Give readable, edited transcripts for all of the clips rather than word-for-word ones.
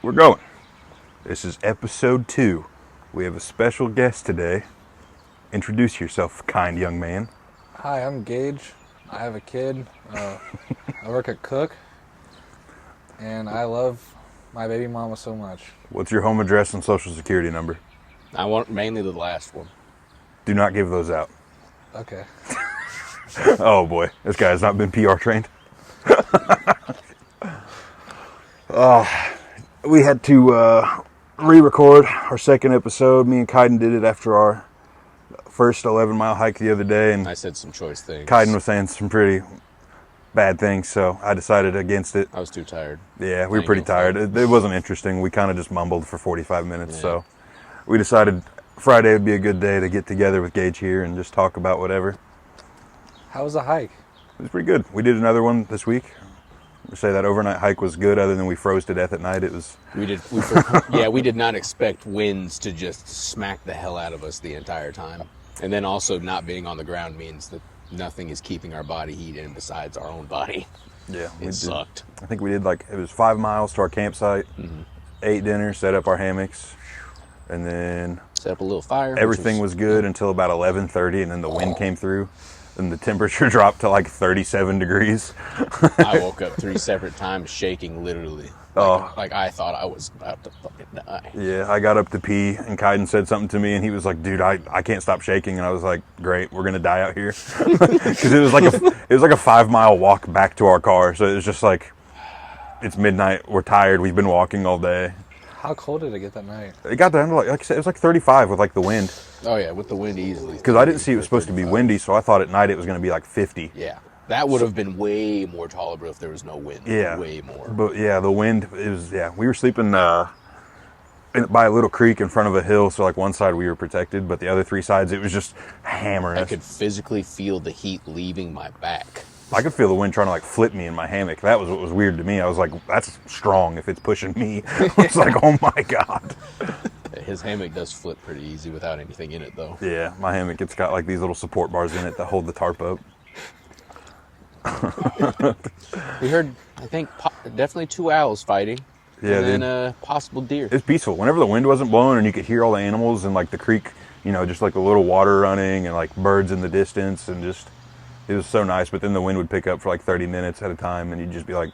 We're going. This is episode 2. We have a special guest today. Introduce yourself, kind young man. Hi, I'm Gage. I have a kid. I work at Cook, and I love my baby mama so much. What's your home address and social security number? I want mainly the last one. Do not give those out. Okay. Oh boy, this guy has not been PR trained. We had to re-record our second episode. Me and Kaiden did it after our first 11-mile hike the other day, and I said some choice things. Kaiden was saying some pretty bad things, so I decided against it. I was too tired. Yeah, we were pretty tired. It wasn't interesting. We kind of just mumbled for 45 minutes, so we decided Friday would be a good day to get together with Gage here and just talk about whatever. How was the hike? It was pretty good. We did another one this week. We say that overnight hike was good, other than we froze to death at night. It was. We did not expect winds to just smack the hell out of us the entire time. And then also not being on the ground means that nothing is keeping our body heat in besides our own body. Yeah, It sucked. I think we did it was 5 miles to our campsite, ate dinner, set up our hammocks, and then Set up a little fire. everything was good until about 11:30, and then the wind came through, and the temperature dropped to like 37 degrees. I woke up 3 separate times shaking literally. Like I thought I was about to fucking die. Yeah, I got up to pee, and Kaiden said something to me, and he was like, "Dude, I can't stop shaking," and I was like, "Great, we're gonna die out here," because it was like a 5-mile walk back to our car. So it was just like, it's midnight, we're tired, we've been walking all day. How cold did it get that night? It got down to like I said, it was like 35 with like the wind, Oh yeah, with the wind easily. because I didn't see it was supposed to be windy, so I thought at night it was gonna be like 50. Yeah. That would have been way more tolerable if there was no wind. Yeah, Way more. But yeah, the wind, it was, we were sleeping by a little creek in front of a hill, so like one side we were protected, but the other 3 sides it was just hammering I us. could physically feel the heat leaving my back. I could feel the wind trying to like flip me in my hammock. That was what was weird to me. I was like, that's strong if it's pushing me. I was like, oh my God. His hammock does flip pretty easy without anything in it, though. Yeah, my hammock, it's got like these little support bars in it that hold the tarp up. We heard, I think, definitely 2 owls fighting. Yeah, and dude. then a possible deer. It's peaceful. Whenever the wind wasn't blowing and you could hear all the animals and like the creek, just like the little water running and like birds in the distance, and just, it was so nice. But then the wind would pick up for like 30 minutes at a time, and you'd just be like,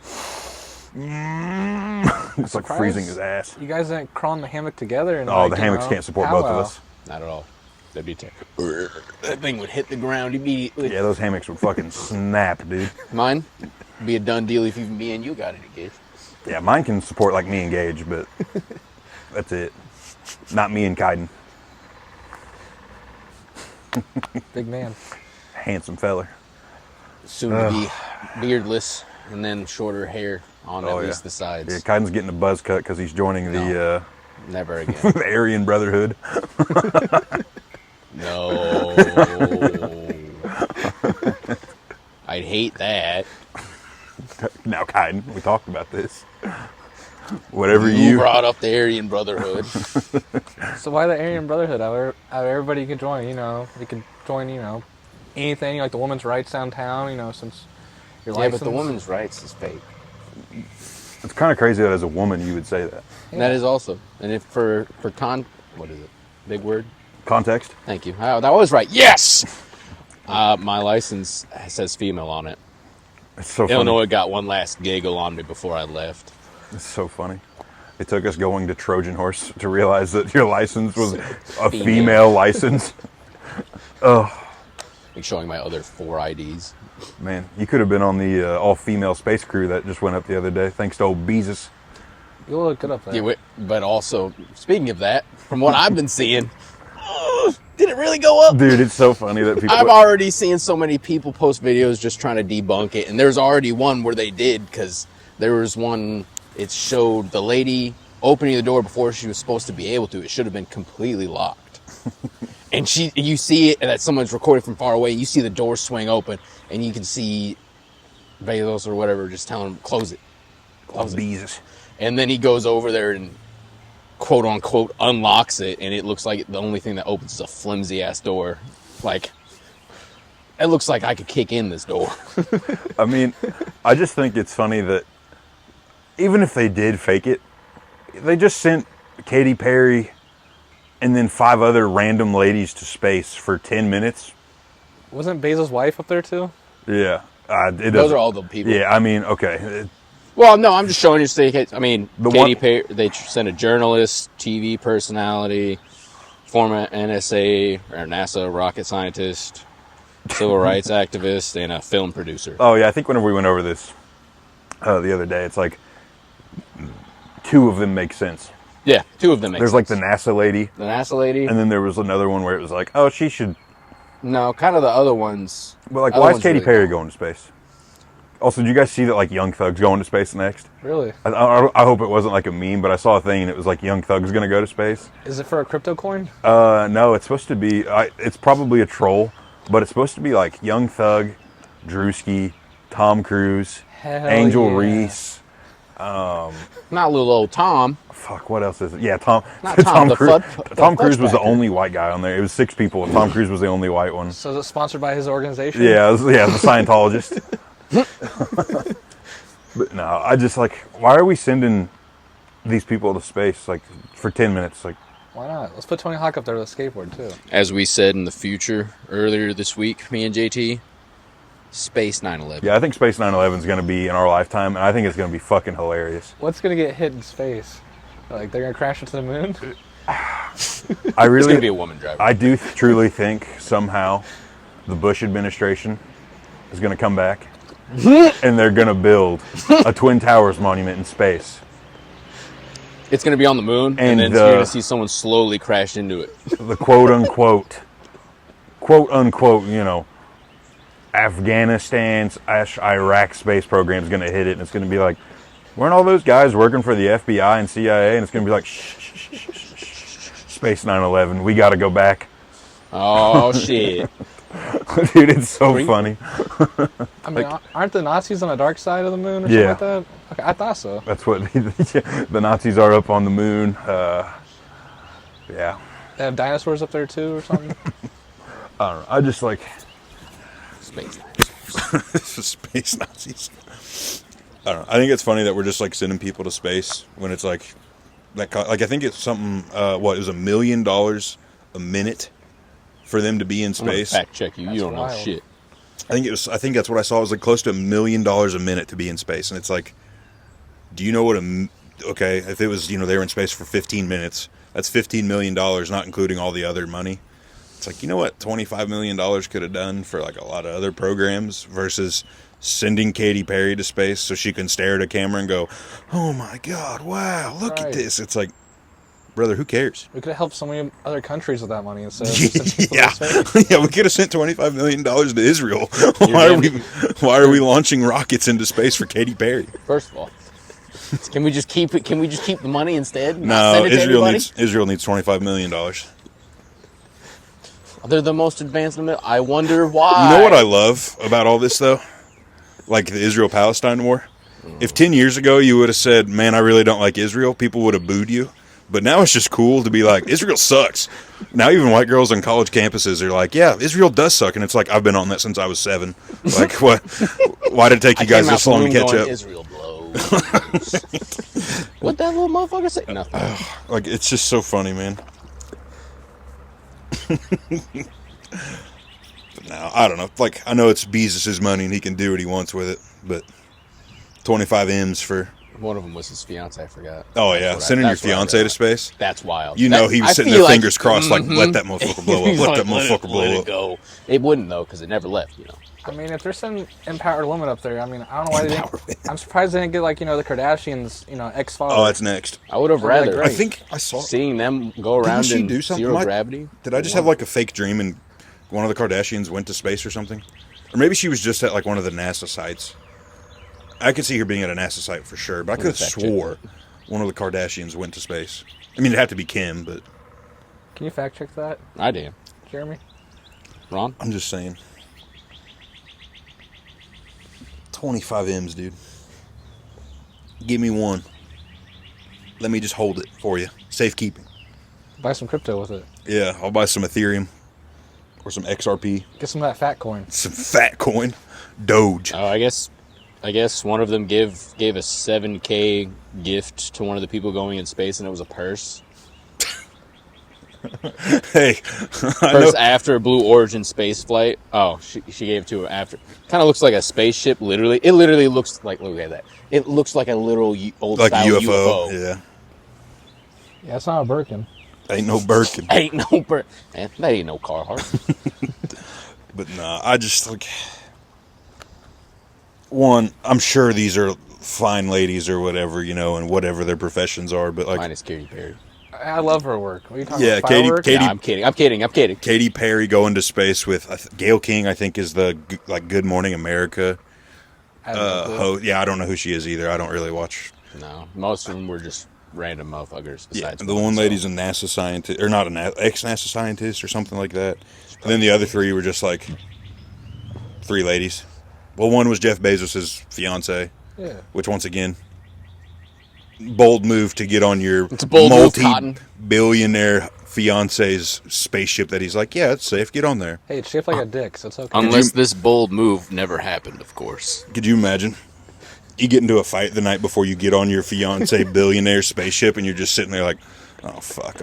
it's like freezing his ass. You guys didn't crawl in the hammock together? And Oh, the hammocks can't support both of powwow. us. Not at all. That'd be terrible. That thing would hit the ground immediately. Yeah, those hammocks would fucking snap, dude. Mine, be a done deal if even me and you got it engaged. Yeah, mine can support like me and Gage, but that's it. Not me and Kaiden. Big man. Handsome feller. Soon to be beardless and then shorter hair on at least the sides. Yeah, Kaiden's getting a buzz cut because he's joining the Never again. the Aryan Brotherhood. No. I'd hate that. Now, Kaiden, we talked about this. Whatever You brought up the Aryan Brotherhood. So why the Aryan Brotherhood? Out of everybody you can join, you can join, anything, like the women's rights downtown, since your Yeah, license. but the women's rights is fake. It's kind of crazy that as a woman you would say that. And that is also. And if what is it? Big word? Context? Thank you. Oh, that was right. Yes! My license says female on it. It's so funny. Illinois got one last giggle on me before I left. It's so funny. It took us going to Trojan Horse to realize that your license was a female license. Oh, Like showing my other 4 IDs. man. You could have been on the all-female space crew that just went up the other day, thanks to old Beezus. You look good up there. Yeah, but also, speaking of that, from what I've been seeing, did it really go up? Dude, it's so funny that people... I'm already seeing so many people post videos just trying to debunk it. And there's already one where they did, because there was one, it showed the lady opening the door before she was supposed to be able to. It should have been completely locked. And you see it, and that someone's recording from far away. You see the door swing open, and you can see Bezos or whatever just telling him, close it. Close it. Beezus. And then he goes over there and quote unquote unlocks it, and it looks like the only thing that opens is a flimsy ass door. Like, it looks like I could kick in this door. I mean, I just think it's funny that even if they did fake it, they just sent Katy Perry and then 5 other random ladies to space for 10 minutes. Wasn't Bezos' wife up there too? Yeah. Those are all the people. Yeah, I mean, okay. Well, no, I'm just showing you. I mean, The Katy one- Perry. They sent a journalist, TV personality, former NSA or NASA rocket scientist, civil rights activist, and a film producer. Oh, yeah, I think whenever we went over this the other day, it's like 2 of them make sense. Yeah, 2 of them. There's like the NASA lady, the NASA lady. and then there was another one where it was like, oh, she should. No, kind of the other ones. But like, Other why is ones Katy really Perry don't. going to space? Also, did you guys see that like Young Thug's going to space next? Really? I hope it wasn't like a meme, but I saw a thing and it was like Young Thug's going to go to space. Is it for a crypto coin? No, it's supposed to be. It's probably a troll, but it's supposed to be like Young Thug, Drewski, Tom Cruise, Hell Angel yeah. Reese. Not little old Tom. Fuck, what else is it? Yeah, Tom. Not Tom, the Cruise. fud- Tom the Cruise was the fudge only white guy on there. It was 6 people, and Tom Cruise was the only white one. So is it sponsored by his organization? Yeah, the Scientologist. But no, I just like, why are we sending these people to space like for 10 minutes? Like, Why not? Let's put Tony Hawk up there with a skateboard too. As we said in the future earlier this week, me and JT, Space 9/11. yeah, I think Space 9/11 is going to be in our lifetime, and I think it's going to be fucking hilarious. What's gonna get hit in space? Like they're gonna crash into the moon? I It's really, gonna be a woman driver. I do truly think somehow the Bush administration is going to come back and they're going to build a Twin Towers monument in space. It's gonna be on the moon, And, and then you're gonna see someone slowly crash into it. The quote unquote, you know, Afghanistan's Iraq space program is going to hit it, and it's going to be like, weren't all those guys working for the FBI and CIA? And it's going to be like, Space 9/11, we got to go back. Oh shit! Dude, it's so Spring- funny. I mean, aren't the Nazis on the dark side of the moon or Yeah. something like that? Okay, I thought so. That's what the Nazis are up on the moon. Yeah. They have dinosaurs up there too or something? I don't know. I just like Space. space Nazis. I don't know. I think it's funny that we're just like sending people to space when it's like that. Like I think it's something. What it was $1 million a minute for them to be in I'm gonna space. fact check you. You That's don't know wild. shit. I think that's what I saw. It was like close to $1 million a minute to be in space, and it's like, do you know what okay? If it was, you know, they were in space for 15 minutes, that's $15 million, not including all the other money. It's like, you know what, $25 million could have done for like a lot of other programs versus sending Katy Perry to space so she can stare at a camera and go, oh my God, wow, look at Right. this. It's like, brother, who cares? We could have helped so many other countries with that money instead of sending people Yeah, to space. yeah, we could have sent $25 million to Israel. damn- Why are we launching rockets into space for Katy Perry? First of all, can we just keep it? Can we just keep the money instead? Not No, send it to Israel anybody? needs $25 million. You They're the most advanced in the. I wonder why. know what I love about all this though? Like the Israel-Palestine war. If 10 years ago you would have said, "Man, I really don't like Israel," people would have booed you. But now it's just cool to be like, Israel sucks. Now even white girls on college campuses are like, yeah, Israel does suck. And it's like, I've been on that since I was 7. Like, what? Why did it take you guys this long to catch up? Israel blows. What that little motherfucker say? Nothing. Like, it's just so funny, man. But now, I don't know. Like, I know it's Bezos' money and he can do what he wants with it, but 25 M's for... One of them was his fiance. I forgot. Oh, yeah. Sending your fiance to space? That's wild. You know he was I sitting feel there, like- fingers crossed, like, let that motherfucker blow up, He's let like, that motherfucker let blow it up. go. It wouldn't though, because it never left. You know. I mean, if they're sending empowered women up there, I mean, I don't know why they didn't. I'm surprised they didn't get like, you know, the Kardashians, you know, ex-father. Oh, that's next. I would have That'd be rather. great. I think I saw... Seeing them go around she in do something? zero Like- gravity. Did I just have like a fake dream and one of the Kardashians went to space or something? Or maybe she was just at like one of the NASA sites. I could see her being at a NASA site for sure, but I could have fact check swore one of the Kardashians went to space. I mean, it'd have to be Kim, but Can you fact check that, I did. Jeremy? Ron? I'm just saying. 25 M's, dude. Give me one. Let me just hold it for you. Safekeeping. Buy some crypto with it. Yeah, I'll buy some Ethereum or some XRP. Get some of that fat coin. Some fat coin. Doge. Oh, I guess I guess one of them gave a $7K gift to one of the people going in space, and it was a purse. Hey, I know. Purse after a Blue Origin space flight. Oh, she gave it to him after. Kind of looks like a spaceship. Literally, it literally looks like. Look at that. It looks like a little old Like a style UFO. Yeah. Yeah, it's not a Birkin. Ain't no Birkin. Ain't no man, that ain't no Carhartt. But nah, I just like. One, I'm sure these are fine ladies or whatever, you know, and whatever their professions are, but like. Mine is Katy Perry. I love her work. What are you talking Yeah, about? Katy- Fireworks? Katy- Nah, I'm kidding. Katy Perry going to space with Gail King, I think, is the like Good Morning America I have no clue. host. Yeah, I don't know who she is either. I don't really watch. No, most of them were just random motherfuckers. Yeah, Besides the one lady's a NASA scientist, or not an ex-NASA scientist, or something like that. And then the other three were just like three ladies. Well, one was Jeff Bezos' fiance, Yeah. which once again, bold move to get on your It's a bold move, Cotton. multi-billionaire fiance's spaceship that he's like, yeah, it's safe, get on there. Hey, it's shaped like a dick, so it's okay. Unless this bold move never happened, of course. Could you imagine? You get into a fight the night before you get on your fiance billionaire spaceship, and you're just sitting there like, oh fuck,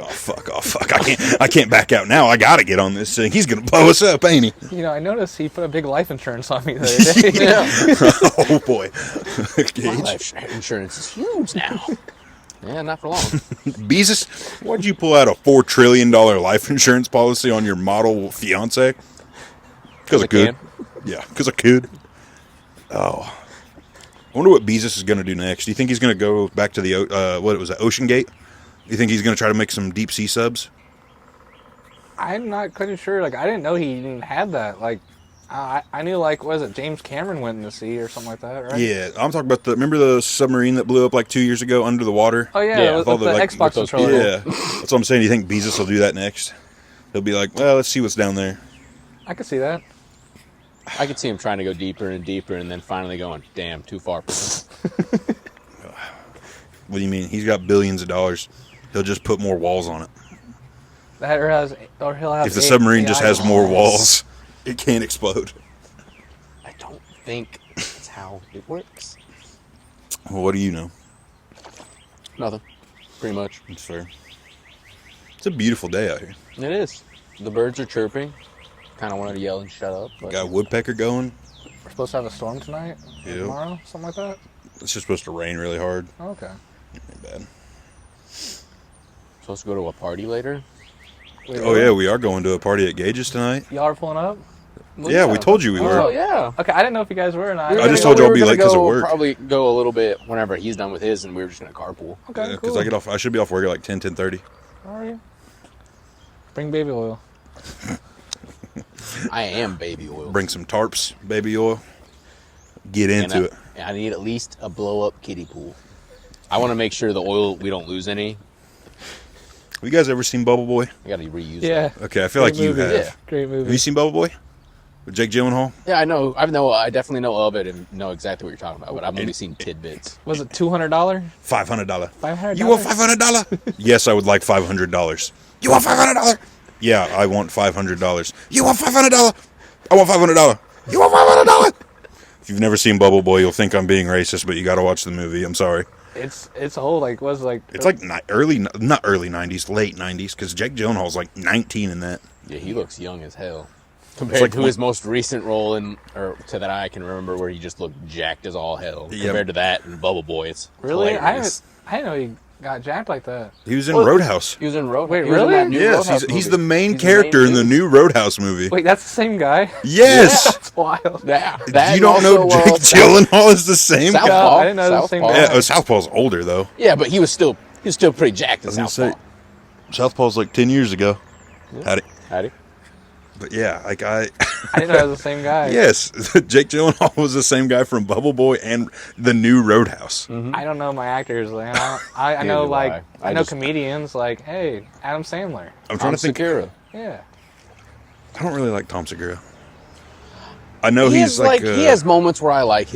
I can't back out now. I gotta get on this thing. He's gonna blow us up, ain't he? You know, I noticed he put a big life insurance on me the other day. Yeah. Oh boy. My Gage. life insurance is huge now. Yeah, not for long. Bezos, why'd you pull out a $4 trillion life insurance policy on your model fiance? Because I could. Yeah, because I could. Oh. I wonder what Bezos is going to do next. Do you think he's going to go back to the, what was it, Ocean Gate? You think he's going to try to make some deep sea subs? I'm not quite sure. Like, I didn't know he even had that. Like, I knew, like, what was it, James Cameron went in the sea or something like that, right? Yeah, I'm talking about remember the submarine that blew up like 2 years ago under the water? Oh, yeah, Yeah, with all the the, like, Xbox with those controller. Yeah, that's what I'm saying. Do you think Bezos will do that next? He'll be like, well, let's see what's down there. I could see that. I could see him trying to go deeper and deeper, and then finally going, damn, too far. What do you mean? He's got billions of dollars. He'll just put more walls on it. That or he'll have If the submarine just has more walls. walls, it can't explode. I don't think that's how it works. Well, what do you know? Nothing. Pretty much. It's fair. It's a beautiful day out here. It is. The birds are chirping. Kind of wanted to yell and shut up. But Got a woodpecker going. We're supposed to have a storm tonight? Or Yeah. tomorrow? Something like that? It's just supposed to rain really hard. Oh, okay. Ain't bad. supposed to go to a party later. Wait, Oh yeah, we are going to a party at Gage's tonight. Y'all are pulling up? Well, Yeah, we told you we were. Oh yeah. Okay, I didn't know if you guys were or not. We were I just gonna told you I'll we be were late gonna 'cause of go- work. Probably go a little bit whenever he's done with his, and we were just gonna carpool. Okay, Because cool. I get off. I should be off work at like 10:30. All right. Bring baby oil. I am baby oil. Bring some tarps, baby oil. Get And into it. I need at least a blow up kiddie pool. I want to make sure the oil we don't lose any. Have you guys ever seen Bubble Boy? I got to reuse. Yeah. That. Okay, I feel like Great you movie. have. Yeah. Great movie. Have you seen Bubble Boy with Jake Gyllenhaal? Yeah, I know. I definitely know of it and know exactly what you're talking about, but I've only seen tidbits. Was it $200? $500. $500? You want $500? Yes, I would like $500. You want $500? Yeah, I want $500. You want $500? I want $500. You want $500? If you've never seen Bubble Boy, you'll think I'm being racist, but you got to watch the movie. I'm sorry. It's old. Like was like It's like not early 90s, late 90s, because Jake Gyllenhaal's like 19 in that. Yeah, he looks young as hell. Compared like to his most recent role or to that I can remember where he just looked jacked as all hell. Yeah. Compared to that and Bubble Boy, it's really. hilarious. I didn't know he got jacked like that. He was in Well, Roadhouse. He was in Roadhouse. Wait, He was in really? that new Yes, Roadhouse he's movie. the main He's character in the dude. new Roadhouse movie. Wait, that's the same guy. Yes. That's wild. Yeah, that You don't and know also, Jake Gyllenhaal is the same Southpaw. guy? I didn't know it was the same Southpaw. guy. Yeah, Southpaw's older, though. Yeah, but he was still pretty jacked in I was gonna Southpaw. say, Southpaw's like 10 years ago. Howdy. Howdy. But yeah, like I didn't know it was the same guy. yes, Jake Gyllenhaal was the same guy from Bubble Boy and the new Roadhouse. I don't know my actors. Like, I Neither know do like I. I I know just- comedians. Like, hey, Adam Sandler. I'm trying to think. Segura. Yeah. I don't really like Tom Segura. I know He he's has like, he has moments where I like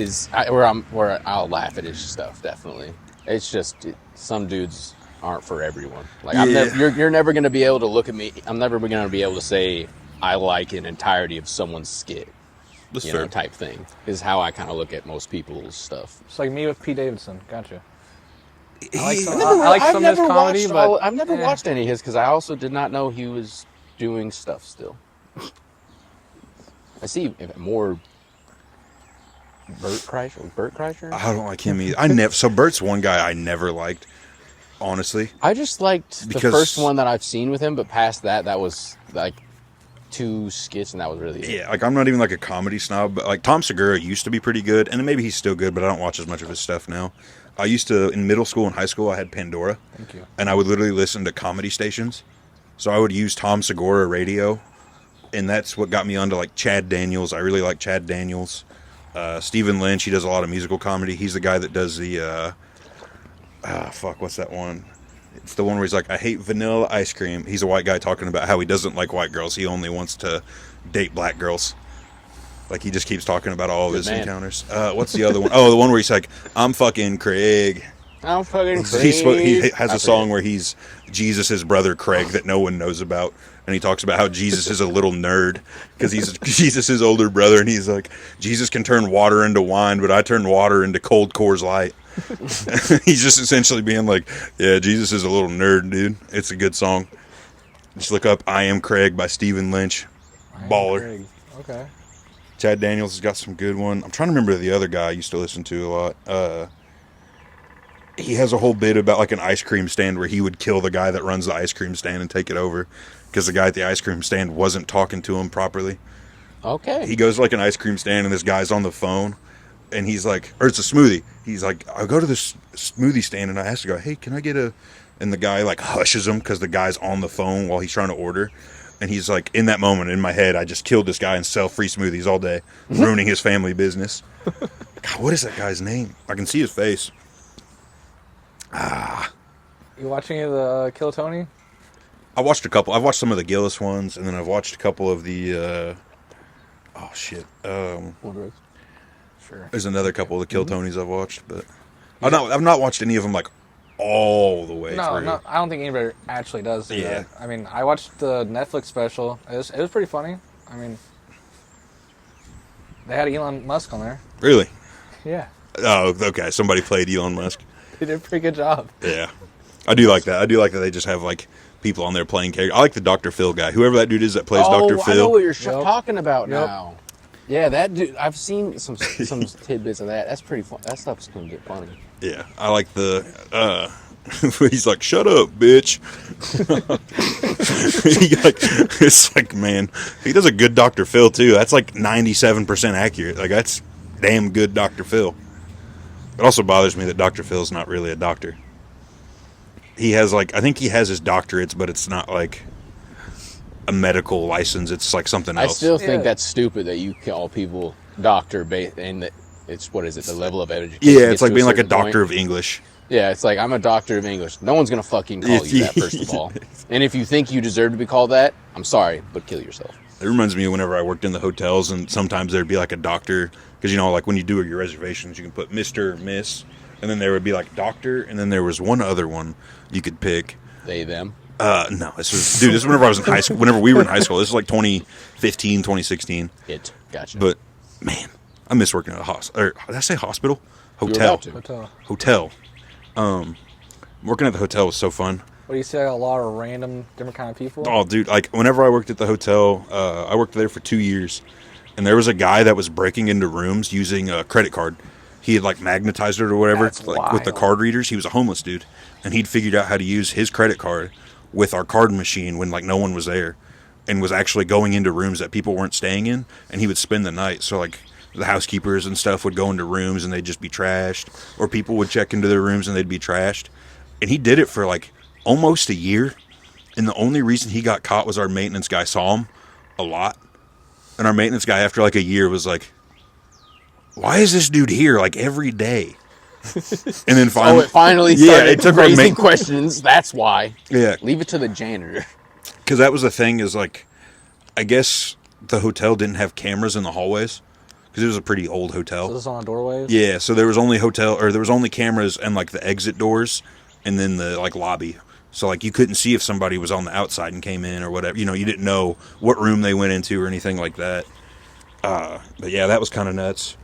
where I'll laugh at his stuff. Definitely, it's just some dudes aren't for everyone. Like Yeah. you're never gonna be able to look at me. I'm never gonna be able to say I like an entirety of someone's skit. That's you know, fair. type thing. Is how I kind of look at most people's stuff. It's like me with Pete Davidson. Gotcha. I like He- some, I like some of his comedy, but I've never watched any of his because I also did not know he was doing stuff still. I see more Bert Kreischer. I don't like him either. So Bert's one guy I never liked, honestly. I just liked the Because- first one that I've seen with him, but past that was like 2 skits, and that was really it. Yeah, like I'm not even like a comedy snob, but like Tom Segura used to be pretty good, and maybe he's still good, but I don't watch as much of his stuff now. I used to, in middle school and high school, I had Pandora. Thank you. And I would literally listen to comedy stations. So I would use Tom Segura radio, and that's what got me onto like Chad Daniels. I really like Chad Daniels. Stephen Lynch, he does a lot of musical comedy. He's the guy that does the, what's that one? It's the one where he's like, I hate vanilla ice cream. He's a white guy talking about how he doesn't like white girls. He only wants to date black girls. Like, he just keeps talking about all of his man. encounters. What's the other one? Oh, the one where he's like, I'm fucking Craig. I'm fucking He has a song where he's Jesus' brother Craig that no one knows about, and he talks about how Jesus is a little nerd because he's Jesus' older brother, and he's like, Jesus can turn water into wine, but I turn water into cold Coors Light. He's just essentially being like, yeah, Jesus is a little nerd, dude. It's a good song. Just look up I Am Craig by Stephen Lynch. Baller. Craig. Okay. Chad Daniels has got some good one. I'm trying to remember the other guy I used to listen to a lot. He has a whole bit about like an ice cream stand where he would kill the guy that runs the ice cream stand and take it over because the guy at the ice cream stand wasn't talking to him properly. Okay. He goes to like an ice cream stand and this guy's on the phone and he's like, or it's a smoothie. He's like, I go to this smoothie stand and I ask the guy, hey, can I get a, and the guy like hushes him because the guy's on the phone while he's trying to order. And he's like, in that moment in my head, I just killed this guy and sell free smoothies all day, ruining his family business. God, what is that guy's name? I can see his face. You watching any of the Kill Tony? I watched a couple. I've watched some of the Gillis ones, and then I've watched a couple of the. Sure. There's another couple of the Kill Tonys I've watched, but I've not watched any of them like all the way No, through. no, I don't think anybody actually does. Yeah. That. I mean, I watched the Netflix special. It was pretty funny. I mean, they had Elon Musk on there. Really? Yeah, Oh, okay. Somebody played Elon Musk. they did a pretty good job. Yeah, I do like that. I do like that they just have like people on there playing characters. I like the Dr. Phil guy. Whoever that dude is that plays Dr. Phil. I know what you're Yep. talking about Yep. now. Yeah, that dude. I've seen some tidbits of that. That's pretty fun. That stuff's gonna get funny. Yeah, I like the. He's like, "Shut up, bitch." It's like, man, he does a good Dr. Phil too. That's like 97% accurate. Like that's damn good Dr. Phil. It also bothers me that Dr. Phil's not really a doctor. He has like, I think he has his doctorates, but it's not like a medical license. It's like something I else. still think Yeah. that's stupid that you call people doctor and that it's what is it, the level of education. Yeah, gets it's like to being like a certain point. doctor of English. Yeah, it's like I'm a doctor of English. No one's gonna fucking call you that, first of all. And if you think you deserve to be called that, I'm sorry, but kill yourself. It reminds me of whenever I worked in the hotels, and sometimes there'd be like a doctor, because you know, like when you do your reservations, you can put Mr. or Miss, and then there would be like doctor, and then there was one other one you could pick. They, them. No, this was whenever I was in high school. Whenever we were in high school, this was like 2015, 2016. It. Gotcha. But man, I miss working at a hospital. Or did I say hospital? You were Hotel. about to. Hotel. Hotel. Working at the hotel was so fun. What do you see? Like a lot of random, different kind of people. Oh, dude! Like whenever I worked at the hotel, I worked there for 2 years, and there was a guy that was breaking into rooms using a credit card. He had like magnetized it or whatever, That's like with the wild. card readers. He was a homeless dude, and he'd figured out how to use his credit card with our card machine when like no one was there, and was actually going into rooms that people weren't staying in, and he would spend the night. So like the housekeepers and stuff would go into rooms and they'd just be trashed, or people would check into their rooms and they'd be trashed, and he did it for like almost a year. And the only reason he got caught was our maintenance guy saw him a lot. And our maintenance guy, after like a year, was like, why is this dude here like every day? And then finally, It finally yeah, started it took our raising ma- questions. That's why. yeah, Leave it to the janitor. because that was the thing is like, I guess the hotel didn't have cameras in the hallways because it was a pretty old So hotel. this is on doorways. Yeah, so there was only cameras and like the exit doors and then the like lobby. So like you couldn't see if somebody was on the outside and came in or whatever. You know, you didn't know what room they went into or anything like that. But yeah, that was kind of nuts.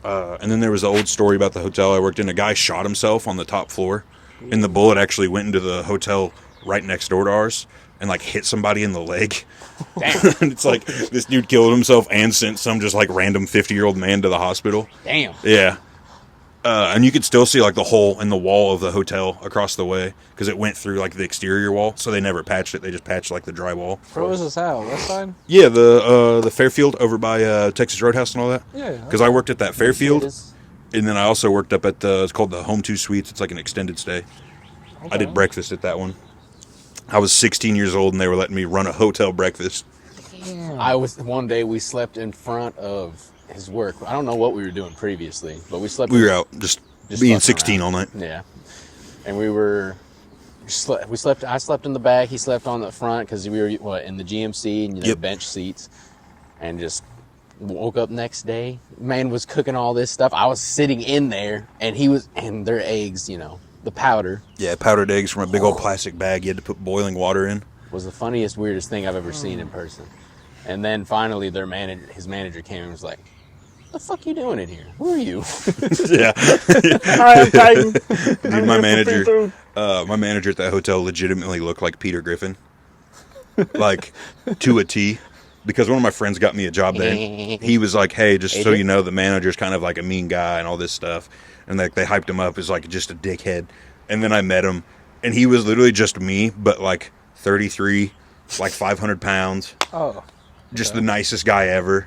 And then there was the old story about the hotel I worked in. A guy shot himself on the top floor, and the bullet actually went into the hotel right next door to ours and like hit somebody in the leg. Damn. And it's like this dude killed himself and sent some just like random 50-year-old man to the hospital. Damn. Yeah. And you could still see like the hole in the wall of the hotel across the way because it went through like the exterior wall. So they never patched it. They just patched like the drywall. Where was this out? West side? Yeah, the Fairfield over by Texas Roadhouse and all that. Yeah. Because I worked at that Fairfield, Is- and then I also worked up at it's called the Home 2 Suites. It's like an extended stay. I did Okay. breakfast at that one. I was 16 years old, and they were letting me run a hotel breakfast. Damn. One day we slept in front of his work. I don't know what we were doing previously, but we slept. We were out just being fucking 16 around. all night. Yeah, and we slept. I slept in the back. He slept on the front because we were in the GMC and Yep. bench seats, and just woke up next day. Man was cooking all this stuff. I was sitting in there, and their eggs, the powder Yeah, powdered eggs from a big old plastic bag. You had to put boiling water in. was the funniest, weirdest thing I've ever seen in person. And then finally, his manager came and was like, "What the fuck you doing in here? Who are you?" Yeah. I'm Titan. Dude, my manager at that hotel legitimately looked like Peter Griffin. Like, to a T. Because one of my friends got me a job there. He was like, hey, just so you know, the manager's kind of like a mean guy and all this stuff. And like they hyped him up as like just a dickhead. And then I met him, and he was literally just me, but like 33, like 500 pounds. Oh. Just the nicest guy ever.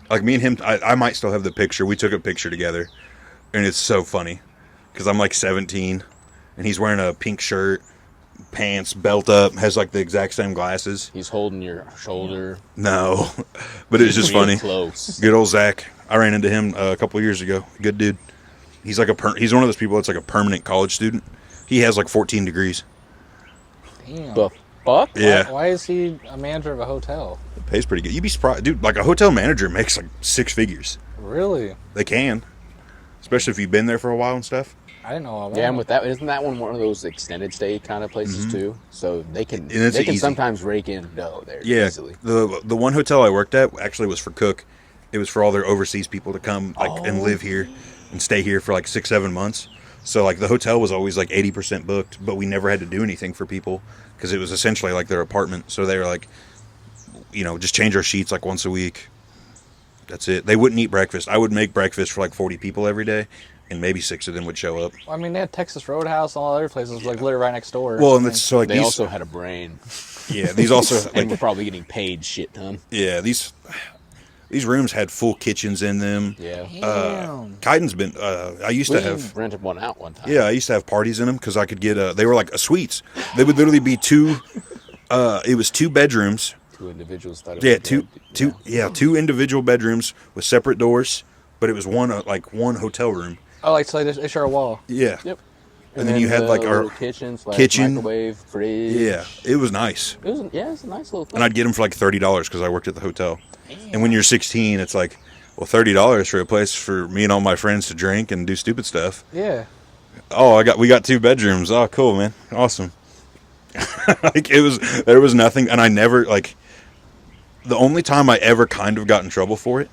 Like me and him, I might still have the picture. We took a picture together, and it's so funny because I'm like 17, and he's wearing a pink shirt, pants, belt up, has like the exact same glasses. He's holding your shoulder. No, but it's just Real funny. Close. Good old Zach. I ran into him a couple of years ago. Good dude. He's like he's one of those people that's like a permanent college student. He has like 14 degrees. Damn. The fuck? Yeah, Why is he a manager of a hotel? pays pretty good. You'd be surprised, dude. Like a hotel manager makes like 6 figures. Really? They can, especially if you've been there for a while and stuff. I didn't know all that. Yeah, and with that, isn't that one of those extended stay kind of places too? So they can it's easy. sometimes rake in dough there Yeah, easily. the one hotel I worked at actually was for Cook. It was for all their overseas people to come and live here and stay here for like 6-7 months. So like the hotel was always like 80% booked, but we never had to do anything for people because it was essentially like their apartment. So they were like, just change our sheets like once a week. That's it. They wouldn't eat breakfast. I would make breakfast for like 40 people every day, and maybe 6 of them would show up. I mean, they had Texas Roadhouse and all other places, like literally right next door. Well, and it's so like They these. also had a brain, These also and we're like probably getting paid shit ton. these rooms had full kitchens in them. Yeah, Damn. Kaiden's been. I used we to have. rented one out one time. Yeah, I used to have parties in them because I could get. They were like suites. They would literally be two. It was 2 bedrooms. 2 individuals thought it Yeah, was two individual bedrooms with separate doors, but it was one hotel room. Oh, like so they share a wall. Yeah. Yep. And then you had like our kitchen, kitchen. microwave, fridge. Yeah, it was nice. It was it's a nice little thing. And I'd get them for like $30 because I worked at the hotel. And when you're 16, it's like, well, $30 for a place for me and all my friends to drink and do stupid stuff. Yeah. Oh, we got 2 bedrooms. Oh, cool, man, awesome. Like there was nothing, and I never like. The only time I ever kind of got in trouble for it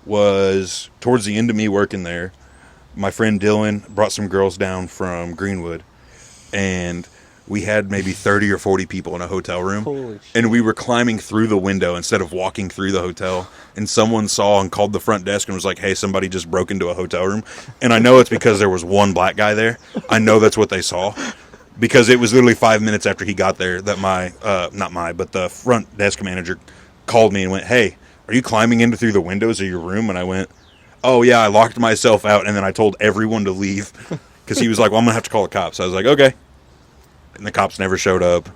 was towards the end of me working there. My friend Dylan brought some girls down from Greenwood, and we had maybe 30 or 40 people in a hotel room. Holy shit. And we were climbing through the window instead of walking through the hotel. And someone saw and called the front desk and was like, hey, somebody just broke into a hotel room. And I know it's because there was one black guy there. I know that's what they saw. Because it was literally 5 minutes after he got there that but the front desk manager called me and went, hey, are you climbing into through the windows of your room? And I went, oh yeah, I locked myself out, and then I told everyone to leave because he was like, well, I'm gonna have to call the cops. I was like, okay, and the cops never showed up.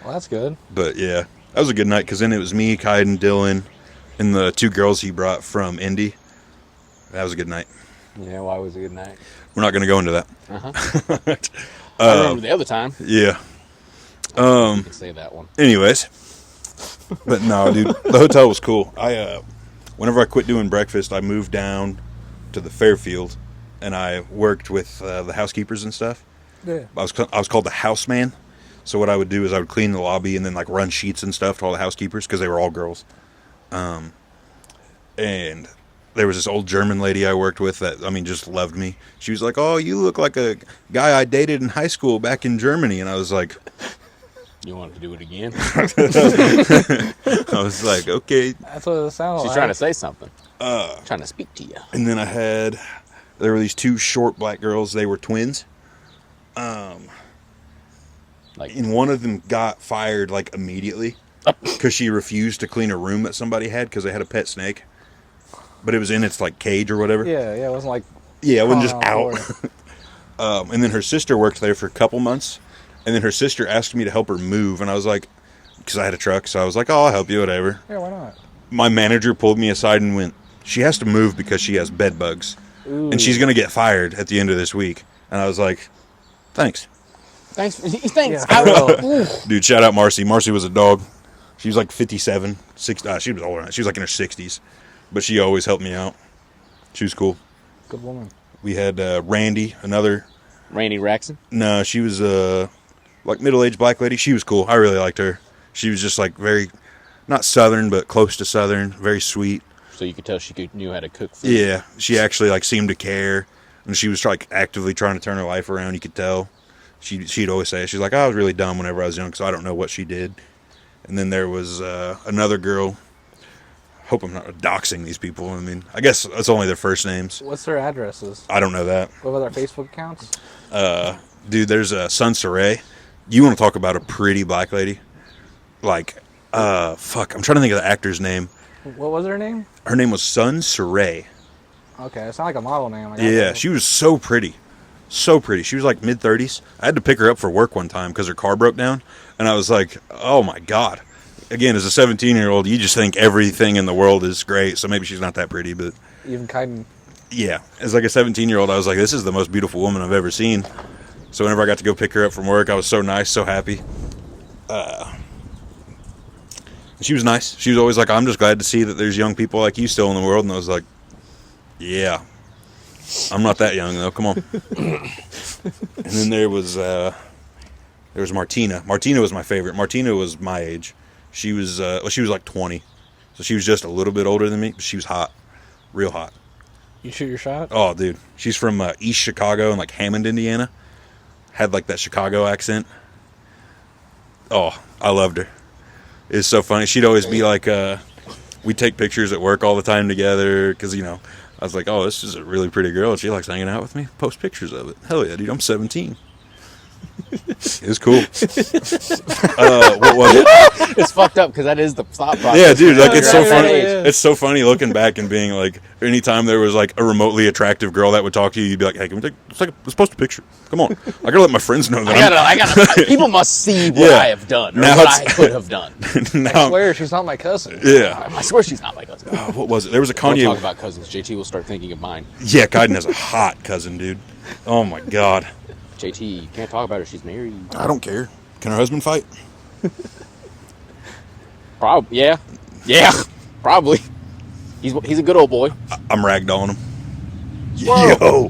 Well, that's good. But yeah, that was a good night because then it was me, Kaiden, Dylan, and the 2 girls he brought from Indy. That was a good night. Yeah, why was it a good night? We're not gonna go into that. I remember the other time. Yeah. You can say that one. Anyways, but no, dude, the hotel was cool. Whenever I quit doing breakfast, I moved down to the Fairfield, and I worked with the housekeepers and stuff. Yeah. I was called the house man. So what I would do is I would clean the lobby and then like run sheets and stuff to all the housekeepers because they were all girls. And there was this old German lady I worked with that, I mean, just loved me. She was like, "Oh, you look like a guy I dated in high school back in Germany." And I was like, You want to do it again? I was like, okay. That's what it sounds She's like. trying to say something. Trying to speak to you. And then there were these two short black girls. They were twins. Like, And one of them got fired like immediately because she refused to clean a room that somebody had because they had a pet snake. But it was in its like cage or whatever. Yeah, it wasn't like. Yeah, it wasn't just crawling on out. the floor. And then her sister worked there for a couple months. And then her sister asked me to help her move. And I was like, because I had a truck. So I was like, "Oh, I'll help you, whatever." Yeah, why not? My manager pulled me aside and went, "She has to move because she has bed bugs. Ooh. And she's going to get fired at the end of this week." And I was like, "Thanks." thanks. Yeah, I for will. Dude, shout out Marcy. Marcy was a dog. She was like 57, 60. She was older. She was like in her 60s. But she always helped me out. She was cool. Good woman. We had Randy, another. Randy Raxon. No, she was like middle-aged black lady. She was cool. I really liked her. She was just like very, not Southern, but close to Southern. Very sweet. So you could tell knew how to cook food. Yeah, she actually like seemed to care, and she was like actively trying to turn her life around. You could tell. She'd always say, she's like, "I was really dumb whenever I was young, so I don't know what she did." And then there was another girl. Hope I'm not doxing these people. I mean, I guess it's only their first names. What's their addresses? I don't know that. What about their Facebook accounts? Dude, there's Sun Saray. You want to talk about a pretty black lady? Like, fuck, I'm trying to think of the actor's name. What was her name? Her name was Sun Saray. Okay, it's not like a model name. Like Yeah, she was so pretty. So pretty. She was like mid-30s. I had to pick her up for work one time because her car broke down. And I was like, oh my God. Again, as a 17-year-old, you just think everything in the world is great. So maybe she's not that pretty, but Even Kaiden. yeah. As like a 17-year-old, I was like, this is the most beautiful woman I've ever seen. So whenever I got to go pick her up from work, I was so nice, so happy. She was nice. She was always like, "I'm just glad to see that there's young people like you still in the world." And I was like, yeah. I'm not that young, though. Come on. And then there was Martina. Martina was my favorite. Martina was my age. She was like 20. So she was just a little bit older than me, but she was hot. Real hot. You shoot your shot? Oh, dude. She's from East Chicago and like Hammond, Indiana. Had like that Chicago accent. Oh, I loved her. It's so funny. She'd always be like, we'd take pictures at work all the time together because, you know, I was like, "Oh, this is a really pretty girl. And she likes hanging out with me. Post pictures of it." Hell yeah, dude. I'm 17. It was cool. What was it? It's fucked up because that is the thought process. Yeah, dude. Like, it's so Yeah, funny. yeah. It's so funny looking back and being like, anytime there was like a remotely attractive girl that would talk to you, you'd be like, "Hey, can we let's post a picture? Come on. I gotta let my friends know that I gotta. People must see what Yeah. I have done or Now what it's- I could have done. I now, swear she's not my cousin. yeah. I swear she's not my cousin. What was it? There was a Don't Kanye. talk about cousins. JT will start thinking of mine. Yeah, Kaiden has a hot cousin, dude. Oh my God. JT, you can't talk about her. She's married. I don't care. Can her husband fight? Probably. Yeah. Probably. He's a good old boy. I'm ragdolling him. Whoa.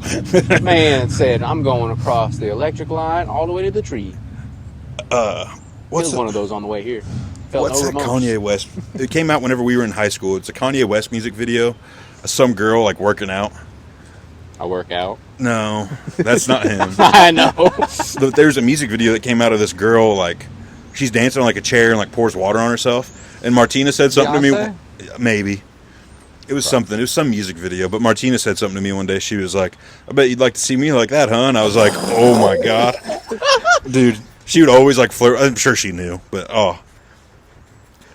Yo. Man said, "I'm going across the electric line all the way to the tree." What's There's one of those on the way here. Felt What's no that remorse. Kanye West? It came out whenever we were in high school. It's a Kanye West music video. Some girl like working out. I work out. No, that's not him. I know. But there's a music video that came out of this girl like she's dancing on like a chair and like pours water on herself. And Martina said something to me. Beyonce? Maybe it was something. It was some music video. But Martina said something to me one day. She was like, "I bet you'd like to see me like that, huh?" And I was like, "Oh my God, dude." She would always like flirt. I'm sure she knew, but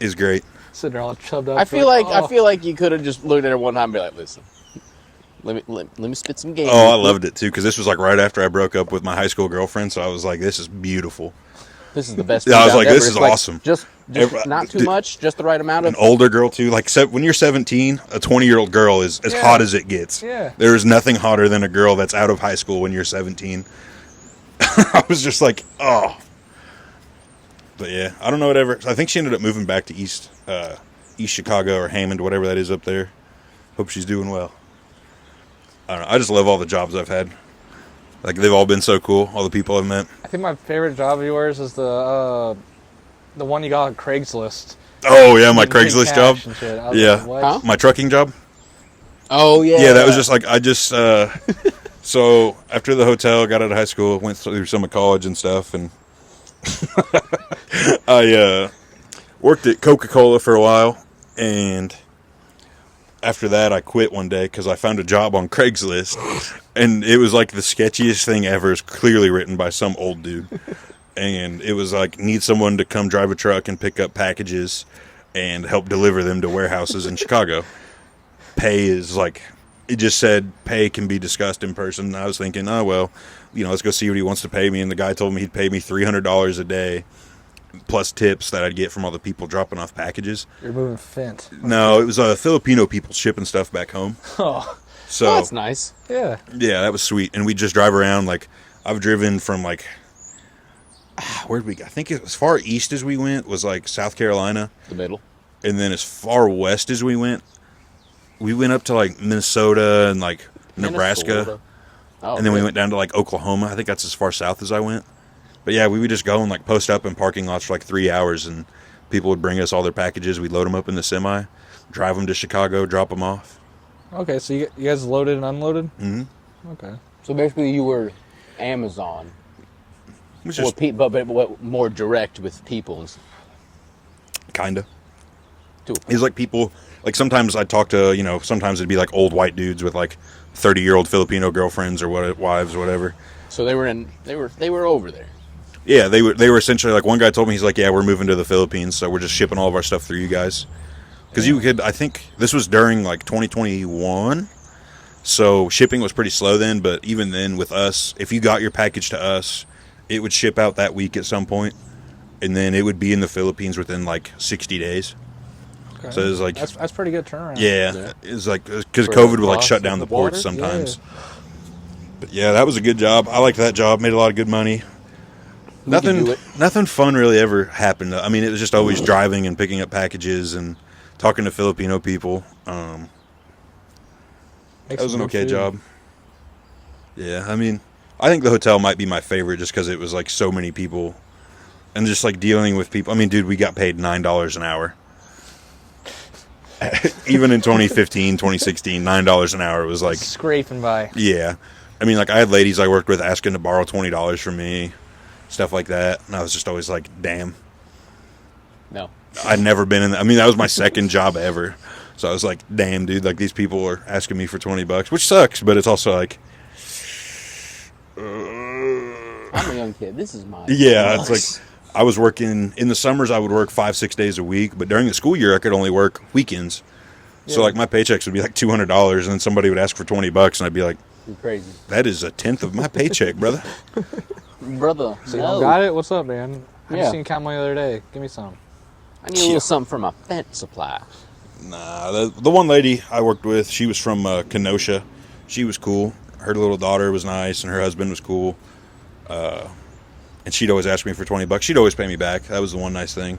it's great. Sitting there all chubbed up. I feel like oh. you could have just looked at her one time and be like, "Listen, let me spit some game." Oh, I loved it too because this was like right after I broke up with my high school girlfriend. So I was like, "This is beautiful." This is the best. Yeah, I was food like, I've this ever- is it's like, awesome. Just Every- not too dude, much, just the right amount of. An older girl too. Like when you're 17, a 20-year-old girl is as Yeah. hot as it gets. Yeah. There is nothing hotter than a girl that's out of high school when you're 17. I was just like, oh. But yeah, I don't know whatever. I think she ended up moving back to East Chicago or Hammond, whatever that is up there. Hope she's doing well. I don't know. I just love all the jobs I've had. Like they've all been so cool. All the people I've met. I think my favorite job of yours is the one you got on Craigslist. Oh yeah, my Getting Craigslist cash job. and shit. I was Yeah. like, what? Huh? My trucking job. Oh yeah. Yeah, that was just like I just. So after the hotel, got out of high school, went through some of college and stuff, and I worked at Coca-Cola for a while, and after that, I quit one day because I found a job on Craigslist, and it was like the sketchiest thing ever. It's clearly written by some old dude, and it was like, need someone to come drive a truck and pick up packages and help deliver them to warehouses in Chicago. Pay is like, it just said pay can be discussed in person. And I was thinking, oh, well, let's go see what he wants to pay me. And the guy told me he'd pay me $300 a day plus tips that I'd get from all the people dropping off packages. You're moving Fint. No, it was Filipino people shipping stuff back home. Oh, So Oh, that's nice. yeah. yeah, that was sweet. And we just drive around. Like, I've driven from like, where'd we go? I think as far east as we went was like South Carolina. The middle. And then as far west as we went up to like Minnesota and like Nebraska. Minnesota. Oh, And then we really? went down to like Oklahoma. I think that's as far south as I went. But yeah, we would just go and like post up in parking lots for like 3 hours, and people would bring us all their packages. We'd load them up in the semi, drive them to Chicago, drop them off. Okay, so you guys loaded and unloaded? Mm-hmm. Okay. So basically, you were Amazon, It was or just but more direct with people. kind of. Too. It's like people, like sometimes I'd talk to, sometimes it'd be like old white dudes with like 30-year-old Filipino girlfriends or wives or whatever. So they were over there. Yeah, they were essentially like, one guy told me, he's like, yeah, we're moving to the Philippines, so we're just shipping all of our stuff through you guys. Because you could, I think this was during like 2021, so shipping was pretty slow then, but even then with us, if you got your package to us, it would ship out that week at some point, and then it would be in the Philippines within like 60 days. Okay. So it was like, That's pretty good turnaround. yeah, it was like, because For COVID would like cost shut of down the the ports water? sometimes. But yeah, that was a good job. I liked that job, made a lot of good money. We could do Nothing, it. nothing fun really ever happened. I mean, it was just always driving and picking up packages and talking to Filipino people. Make That was some an good okay food. job. Yeah, I mean, I think the hotel might be my favorite just because it was like so many people and just like dealing with people. I mean, dude, we got paid $9 an hour. Even in 2015, 2016, $9 an hour was like, Scraping by. yeah. I mean, like I had ladies I worked with asking to borrow $20 from me, stuff like that. And I was just always like, damn. No. I'd never been in. I mean, that was my second job ever. So I was like, damn, dude, like these people are asking me for $20, which sucks, but it's also like, I'm a young kid. This is my yeah, it's like I was working in the summers. I would work 5-6 days a week, but during the school year, I could only work weekends. So Yeah. like my paychecks would be like $200, and then somebody would ask for $20, and I'd be like, You're crazy, that is 1/10 of my paycheck, brother. brother. So you no. got it? What's up, man? I Yeah. just seen count money the other day. Give me some. I need a little something for my fence supply. Nah, the one lady I worked with, she was from Kenosha. She was cool. Her little daughter was nice, and her husband was cool. And she'd always ask me for $20. She'd always pay me back. That was the one nice thing.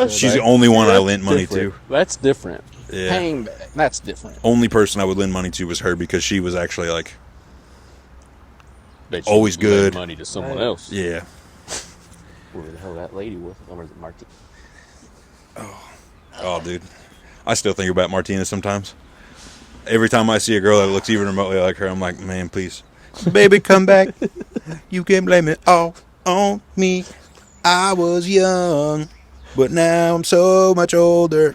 She's the only one I lent money to. That's different. Yeah. Paying back. That's different. Only person I would lend money to was her because she was actually like, Bet you Always lend good. money to someone Right. else. yeah. Where the hell that lady was? Or was it Martin? Oh, dude. I still think about Martina sometimes. Every time I see a girl that looks even remotely like her, I'm like, man, please. Baby, come back. You can blame it all on me. I was young, but now I'm so much older.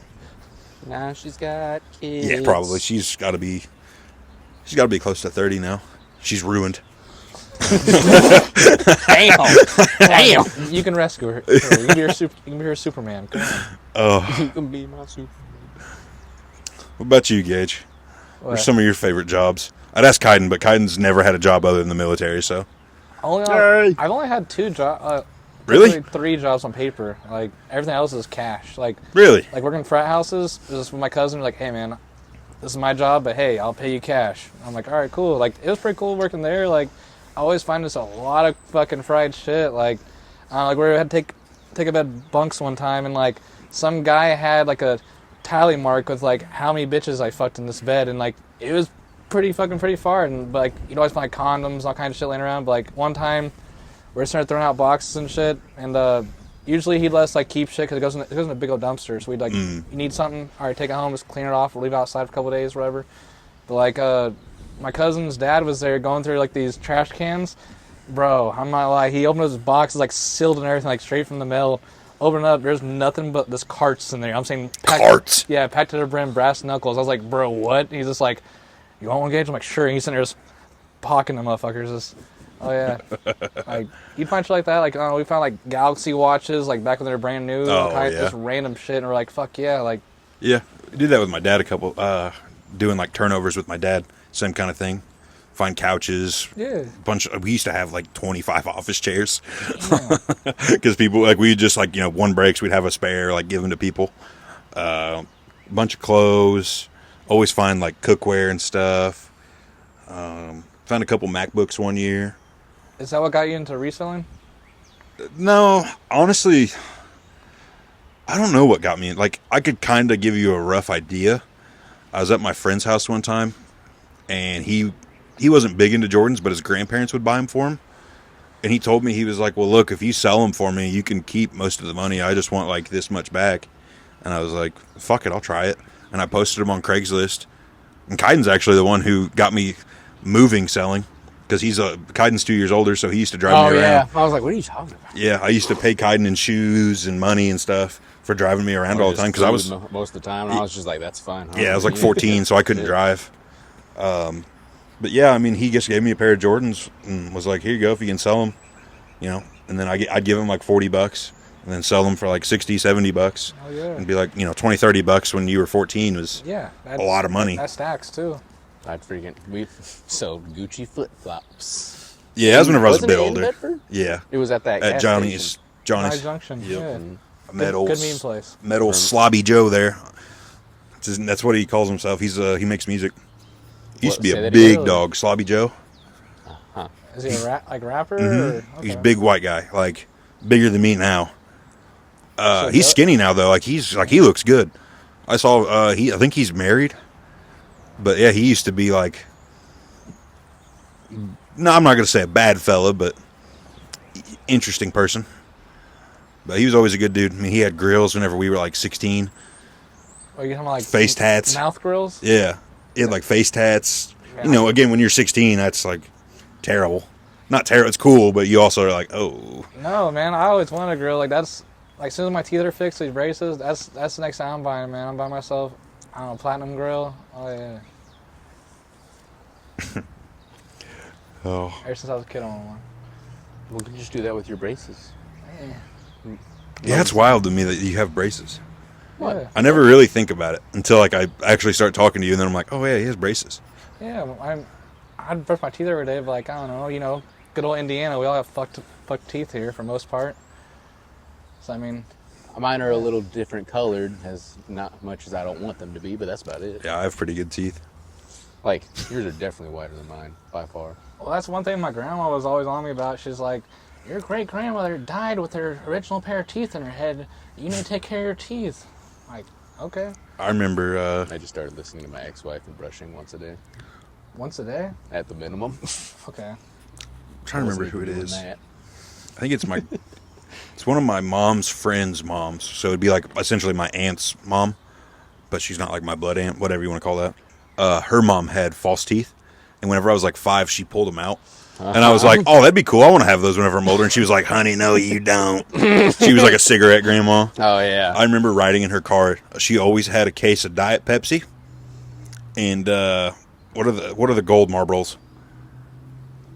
Now she's got kids. Yeah, probably. She's got to be close to 30 now. She's ruined. Damn. Damn. You can rescue her. You can be her Superman. Come on. Oh, You can be my super. what about you, Gage? What? What are some of your favorite jobs? I'd ask Kaiden, but Kaiden's never had a job other than the military, so. I've only had 2 jobs. Really? 3 jobs on paper. Like everything else is cash. Like Really? working in frat houses. Just with my cousin. Like, hey man, this is my job, but hey, I'll pay you cash. I'm like, all right, cool. Like it was pretty cool working there. Like I always find just a lot of fucking fried shit. Like we had to take a bed bunks one time, and like some guy had like a tally mark with like how many bitches I fucked in this bed, and like it was pretty far. And but, like you'd always find like, condoms, all kind of shit laying around. But like one time, we started throwing out boxes and shit, and usually he'd let us like keep shit because it goes in a big old dumpster. So we'd like, you need something, all right, take it home, just clean it off, or leave it outside for a couple of days, whatever. But like, my cousin's dad was there going through like these trash cans. Bro, I'm not lie. He opened his box, like sealed and everything, like straight from the mail. Open it up, there's nothing but this carts in there. I'm saying Carts? Yeah, packed to the brim, brass knuckles. I was like, bro, what? He's just like, you want one gauge? I'm like, sure. And he's sitting there just pocketing the motherfuckers. Just, oh yeah. Like, you find shit like that. Like, I don't know, we found like Galaxy watches, like back when they were brand new. Oh, kind yeah. Just random shit, and we're like, fuck yeah. Like, Yeah, I did that with my dad a couple, doing like turnovers with my dad, same kind of thing. Find couches, yeah. we used to have like 25 office chairs Yeah. because people, like, we just like, one breaks, we'd have a spare, like give them to people. Bunch of clothes, always find like cookware and stuff. Found a couple MacBooks one year. Is that what got you into reselling? No, honestly, I don't know what got me. Like, I could kind of give you a rough idea. I was at my friend's house one time, and he wasn't big into Jordans, but his grandparents would buy them for him. And he told me, he was like, well, look, if you sell them for me, you can keep most of the money. I just want like this much back. And I was like, fuck it, I'll try it. And I posted them on Craigslist. And Kaiden's actually the one who got me moving selling, because Kaiden's 2 years older, so he used to drive me around. I was like, what are you talking about? Yeah, I used to pay Kaiden in shoes and money and stuff for driving me around all the time, because I was most of the time, and I was just like, that's fine. yeah, I was like 14, so I couldn't drive. But yeah, I mean, he just gave me a pair of Jordans and was like, here you go, if you can sell them, and then I'd give him like $40 and then sell them for like $60-$70 Oh yeah. and be like, $20-$30 when you were 14 was Yeah. a lot of money. That stacks too. We sold Gucci flip flops. Yeah, that was whenever I was a Wasn't bit it in older. Bedford? Yeah, It was at that at gas Johnny's. station. Johnny's Junction. Yep. Yeah. I met old Good meeting place. Slobby Joe there. That's what he calls himself. He makes music. He used to be Say a that big again. dog, Slobby Joe. Is he a rapper? Mhm. Or? Okay. He's a big white guy, like bigger than me now. So He's Joe- skinny now though. Like he looks good. I saw. I think he's married. But yeah, he used to be like. No, I'm not gonna say a bad fella, but interesting person. But he was always a good dude. I mean, he had grills whenever we were like 16. Oh, you talking about like Face tats. mouth grills? Yeah, he had like face tais. Yeah. Again, when you're 16, that's like terrible. Not terrible. It's cool, but you also are like, oh. No, man. I always wanted a grill. Like that's like as soon as my teeth are fixed, these braces. That's the next time I'm buying, man. I'm buying myself. I don't know, platinum grill. Oh yeah. Oh. Ever since I was a kid, I wanted one. Well, you can just do that with your braces. Yeah, it's wild to me that you have braces. What? Yeah. I never really think about it until like I actually start talking to you, and then I'm like, oh yeah, he has braces. Yeah, I'd brush my teeth every day, but like I don't know, good old Indiana, we all have fucked teeth here for most part. So I mean, Mine are a little different colored, as not much as I don't want them to be, but that's about it. Yeah, I have pretty good teeth. Like, yours are definitely whiter than mine, by far. well, that's one thing my grandma was always on me about. She's like, your great grandmother died with her original pair of teeth in her head. You need to take care of your teeth. Like, okay, I remember. I just started listening to my ex-wife and brushing once a day, once a day. at the minimum. Okay. I'm trying to remember Wasn't who it even doing is. that. I think it's it's one of my mom's friends' moms. So it'd be like essentially my aunt's mom, but she's not like my blood aunt, whatever you want to call that. Her mom had false teeth, and whenever I was like 5, she pulled them out. And I was like, oh, that'd be cool. I want to have those whenever I'm older. And she was like, honey, no, you don't. She was like a cigarette grandma. Oh, yeah. I remember riding in her car. She always had a case of Diet Pepsi. And what are the gold Marlboros?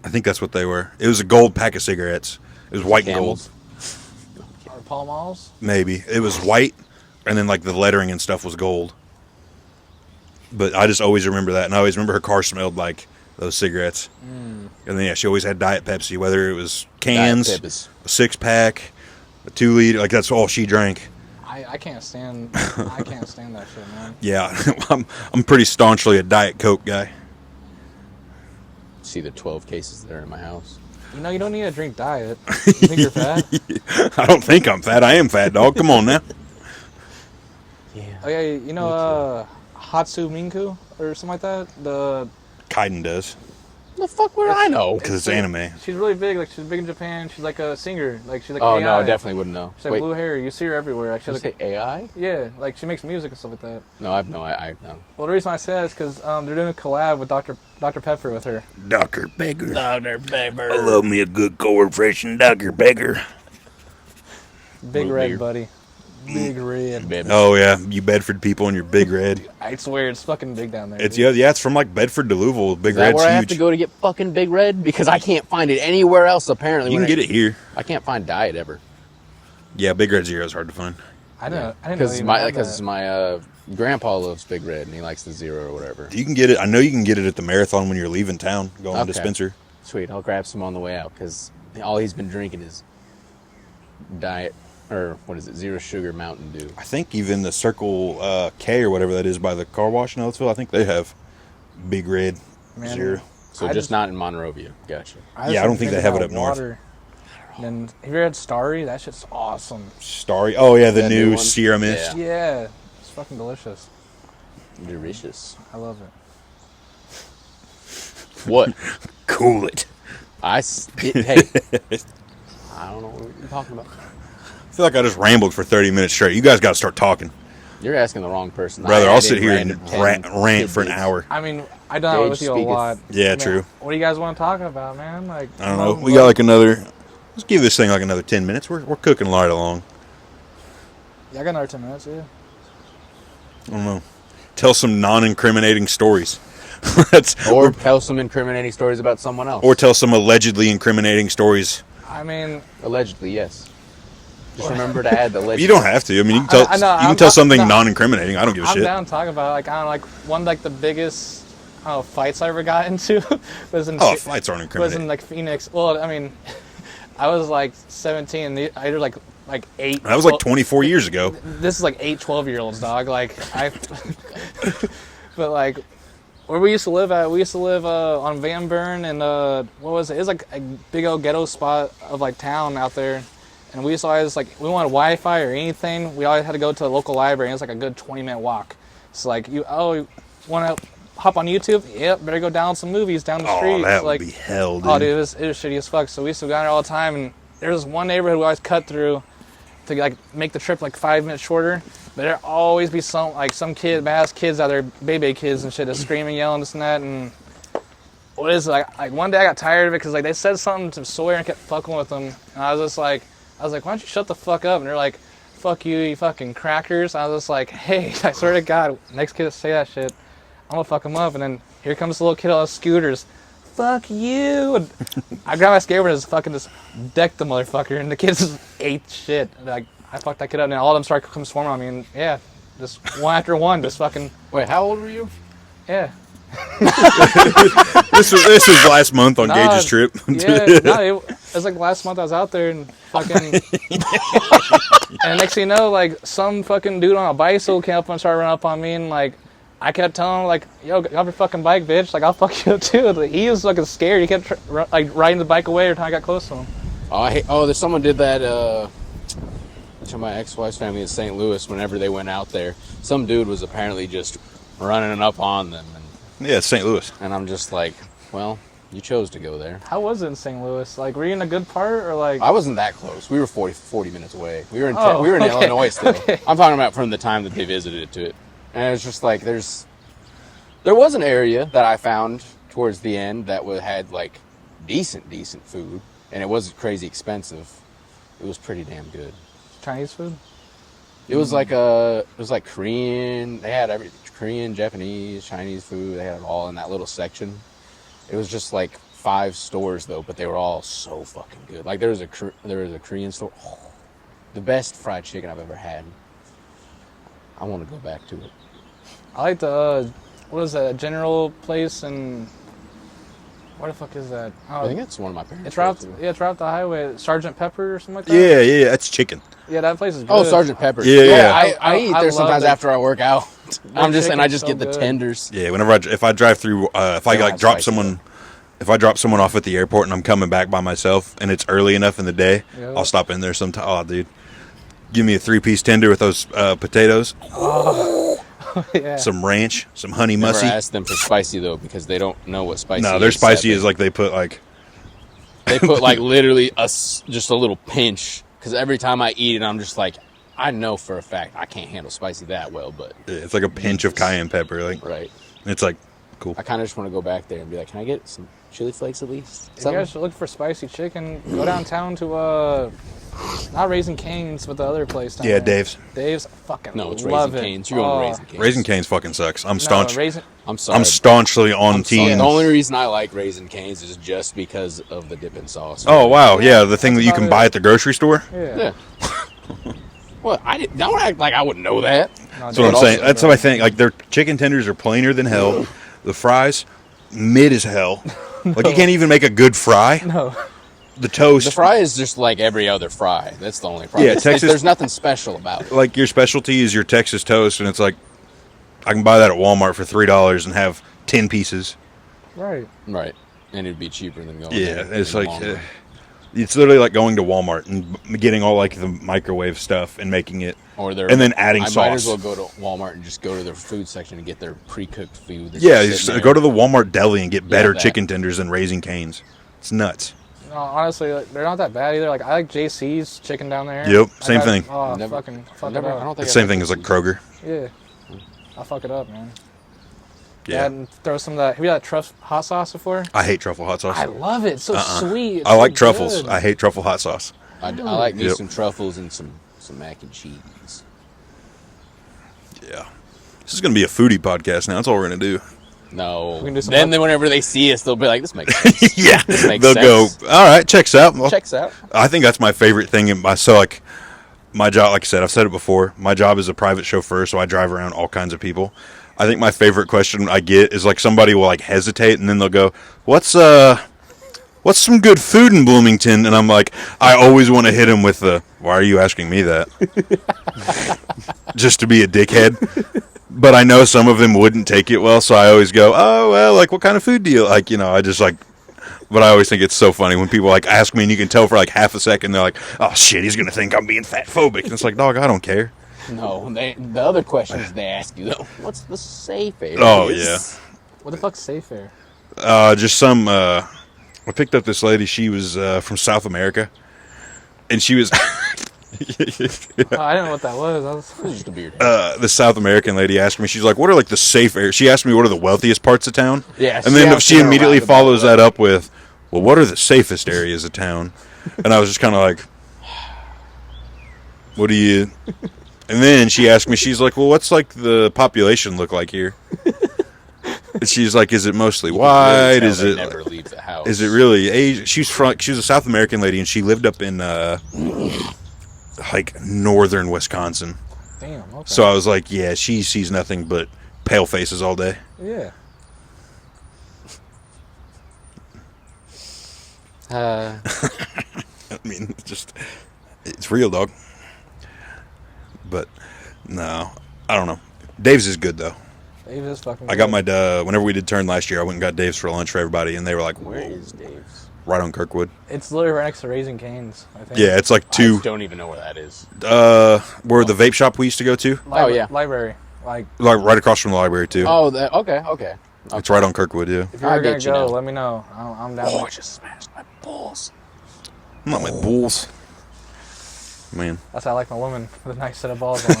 I think that's what they were. It was a gold pack of cigarettes. It was white and gold. Camels. Or Pall Malls. Maybe. It was white, and then like the lettering and stuff was gold. But I just always remember that. And I always remember her car smelled like those cigarettes. And then, yeah, she always had Diet Pepsi, whether it was cans, Diet Peppers. a 6-pack, a 2-liter. Like, that's all she drank. I can't stand that shit, man. Yeah, I'm pretty staunchly a Diet Coke guy. See the 12 cases that are in my house. You know, you don't need to drink diet. You think you're fat? I don't think I'm fat. I am fat, dog. Come on now. Yeah. Oh yeah, you know Hatsu Minku or something like that. The Kaiden does. The fuck would I know? Because it's anime. She's really big. Like she's big in Japan. She's like a singer. Like she's like Oh AI. no, I definitely wouldn't know. She's like blue hair. You see her everywhere. Like, Did you she's like, say AI? yeah, like she makes music and stuff like that. No, I have no. I no. Well, the reason I say that is because they're doing a collab with Dr. Pepper with her. Dr. Pepper. Dr. Pepper. I love me a good cold refreshing Dr. Pepper. Big Root red, beer. buddy. Big red. Baby. Oh yeah, you Bedford people and your Big Red. I swear it's fucking big down there. It's dude. yeah, it's from like Bedford to Louisville. Big Is that Red's where I have huge. to go to get fucking Big Red? Because I can't find it anywhere else. Apparently, You can get it here. I can't find Diet ever. Yeah, Big Red Zero is hard to find. I didn't know. Because you my had because that. my grandpa loves Big Red and he likes the Zero or whatever. You can get it. I know you can get it at the marathon when you're leaving town, going to Okay. Spencer. Sweet, I'll grab some on the way out because all he's been drinking is Diet or what is it? Zero sugar Mountain Dew. I think even the Circle K or whatever that is by the car wash in Ellisville, I think they have Big Red Man, Zero. So I just just- not in Monrovia. Gotcha. Yeah, I don't think they have it up north. north. And have you ever had Starry? That shit's awesome. Starry. Oh yeah, the That new new one? Sierra Mist. Yeah. Yeah, it's fucking delicious. Delicious. I love it. What? Cool it. Hey. I don't know what you're talking about. I feel like I just rambled for 30 minutes straight. You guys got to start talking, You're asking the wrong person. brother. I I'll added sit here and random rant for an tidbits. hour. I mean, I done it Gage with you a speaketh. lot. Yeah, Man, true. What do you guys want to talk about, man? Like, I don't know. We got like another. Let's give this thing like another 10 minutes. We're cooking right along. Yeah, I got another 10 minutes. Yeah. I don't know. Tell some non-incriminating stories. That's Or tell some incriminating stories about someone else. or tell some allegedly incriminating stories. I mean, Allegedly, yes. Just remember to add the allegedly. You don't have to. I mean, you can tell. I know, you can I'm tell not- something no, non-incriminating. I don't give a I'm shit. down to talk about it. Like, I don't know, like one like the biggest I don't know, fights I ever got into was in Oh, fights aren't was incriminating. in like Phoenix. Well, I mean, I was like 17. I did like 8. That was like 24 years ago. This is like 8 12-year-olds, dog. Like I but like where we used to live on Van Buren, and what was it? It was like a big old ghetto spot of like town out there. And we used to always, like, we wanted Wi-Fi or anything, we always had to go to the local library, and it was like a good 20-minute walk. So like, you want to hop on YouTube? Yep, better go download some movies down the street. Oh, that like, would be hell, dude. oh, dude, it was shitty as fuck. So we used to go down there all the time, and there was one neighborhood we always cut through to like make the trip like 5 minutes shorter. But there'd always be some kid, badass kids out there, baby kids and shit, just screaming, yelling, this and that. And what is it? Like one day I got tired of it because like they said something to Sawyer and kept fucking with them, and I was just like, why don't you shut the fuck up? And they're like, fuck you, you fucking crackers. I was just like, hey, I swear to God, next kid to say that shit, I'm gonna fuck him up. And then here comes the little kid on the scooters. Fuck you. And I grabbed my skateboard and just fucking just decked the motherfucker. And the kids just ate shit. And like, I fucked that kid up. And then all of them started to come swarming on me. And yeah, just one after one, just fucking, Wait, how old were you? yeah. This was last month on Nah, Gage's trip. Yeah, no, it was like last month I was out there and fucking. And next thing you know, like some fucking dude on a bicycle came up and started running up on me, and like I kept telling him like, "Yo, get off your fucking bike, bitch! Like I'll fuck you up too." Like, he was fucking scared. He kept like riding the bike away every time I got close to him. Oh, there's someone did that to my ex-wife's family in St. Louis whenever they went out there. Some dude was apparently just running up on them, Yeah, it's St. Louis. and I'm just like, well, you chose to go there. How was it in St. Louis? Like, were you in a good part or like? I wasn't that close. We were 40 minutes away. We were in Oh, we were in okay. Illinois still. Okay. I'm talking about from the time that they visited it to it. And it's just like there was an area that I found towards the end that had like decent food, and it wasn't crazy expensive. It was pretty damn good. Chinese food? It was like Korean. They had Korean, Japanese, Chinese food. They had it all in that little section. It was just like 5 stores though, but they were all so fucking good. Like there was a Korean store, the best fried chicken I've ever had. I want to go back to it. I like the what is that general place in where the fuck is that? Oh, I think it's one of my parents. it's right goes off, to. yeah, it's right off the highway. Sergeant Pepper or something like that. Yeah, that's chicken. Yeah, that place is good. Oh, Sergeant Pepper. Yeah. I eat I there love sometimes that. after I work out. I just chicken's get the so good. tenders. Yeah, whenever if I drive through, if I They don't like have drop spicy, someone, if I drop someone off at the airport and I'm coming back by myself and it's early enough in the day, Yeah. I'll stop in there sometime. Oh, dude, give me a 3-piece tender with those potatoes. Yeah. some ranch, some honey Never mussy. ask them for spicy though because they don't know what spicy. No, their is. spicy Sadly. is like they put like They put like literally just a little pinch. Because every time I eat it, I'm just like, I know for a fact I can't handle spicy that well, but it's like a pinch of cayenne pepper. Like right. it's like cool. I kind of just want to go back there and be like, can I get some chili flakes at least? If you guys are looking for spicy chicken, go downtown to not Raising Cane's, but the other place down Yeah, there. Dave's. Dave's fucking No, it's love Raising it. Cane's. You're going Raising Cane's. Raisin Cane's fucking sucks. I'm No, staunch. Raisin. I'm sorry. I'm staunchly on I'm sorry. team. The only reason I like Raising Cane's is just because of the dipping sauce. Oh wow, yeah, the thing That's that you about can it. buy at the grocery store. Yeah. Yeah. Well, don't act like I wouldn't know that. No, That's what I'm Dave's saying. also That's good. what I think. Like their chicken tenders are plainer than hell. The fries, mid as hell. Like you can't even make a good fry. No. The toast, The fry is just like every other fry. That's the only problem. Yeah, It's like Texas- there's nothing special about it. like your specialty is your Texas toast, and it's like I can buy that at Walmart for $3 and have 10 pieces. Right. Right. And it'd be cheaper than going Yeah, there it's in the like long run. it's literally like going to Walmart and getting all like the microwave stuff and making it, Or their, and then adding I sauce. might as well go to Walmart and just go to their food section and get their pre-cooked food. that's Yeah, just just sitting go to there. the Walmart deli and get better that. chicken tenders than Raising Cane's. It's nuts. No, honestly, like, they're not that bad either. Like I like JC's chicken down there. Yep, I same got- thing. Oh, Never- fucking fuck Never- it I up. don't think The I've same had thing as like Kroger. Yeah. I fuck it up, man. Yeah, And throw some of that. Have you had truffle hot sauce before? I hate truffle hot sauce. I love it. It's so sweet. It's I like so truffles. good. I hate truffle hot sauce. I like me Yep. some truffles and some mac and cheese. Yeah, this is gonna be a foodie podcast now. That's all we're gonna do. No. We can do some Then hot- whenever they see us, they'll be like, "This makes sense." Yeah, makes they'll sense. go. All right, checks out. Well, Checks out. I think that's my favorite thing. In my so like my job, like I said, I've said it before. My job is a private chauffeur, so I drive around all kinds of people. I think my favorite question I get is like somebody will like hesitate and then they'll go, "What's some good food in Bloomington?" And I'm like, I always want to hit him with the, "Why are you asking me that?" Just to be a dickhead. But I know some of them wouldn't take it well, so I always go, "Oh well, like what kind of food do you like?" You know, I just like. But I always think it's so funny when people like ask me and you can tell for like half a second they're like, "Oh shit, he's gonna think I'm being fat phobic." And it's like, dog, I don't care. No, the other questions they ask you though. What's the safe area? Oh, yeah. What the fuck's safe air? Just some. I picked up this lady. She was from South America, and she was Oh, I didn't know what that was. It's just a beard. head. the South American lady asked me. She's like, "What are like the safe areas?" She asked me, "What are the wealthiest parts of town?" Yeah, and then I'm she sure immediately around about follows that up with, "Well, what are the safest areas of town?" And I was just kind of like, "What do you?" And then she asked me, she's like, "Well, what's like the population look like here?" And she's like, "Is it mostly You can really white? tell Is they it never leave the house? is it really Asian?" She was a South American lady, and she lived up in like northern Wisconsin. Damn. Okay. So I was like, "Yeah, she sees nothing but pale faces all day." yeah. Uh, I mean, it's real, dog. But no, I don't know. Dave's is good though. Dave is fucking. I got good. my whenever we did turn last year, I went and got Dave's for lunch for everybody, and they were like, where "Whoa," is Dave's? right on Kirkwood. It's literally right next to Raising Cane's. I think. Yeah, it's like I two. don't even know where that is. Where the vape shop we used to go to, Oh, yeah. Library. Like, like right across from the library too. Oh, okay. It's right on Kirkwood. Yeah, if you're I gonna get you go, now. let me know. I'm down. Oh, I there. just smashed my balls. not my bulls, man. That's how I like my woman with a nice set of balls on.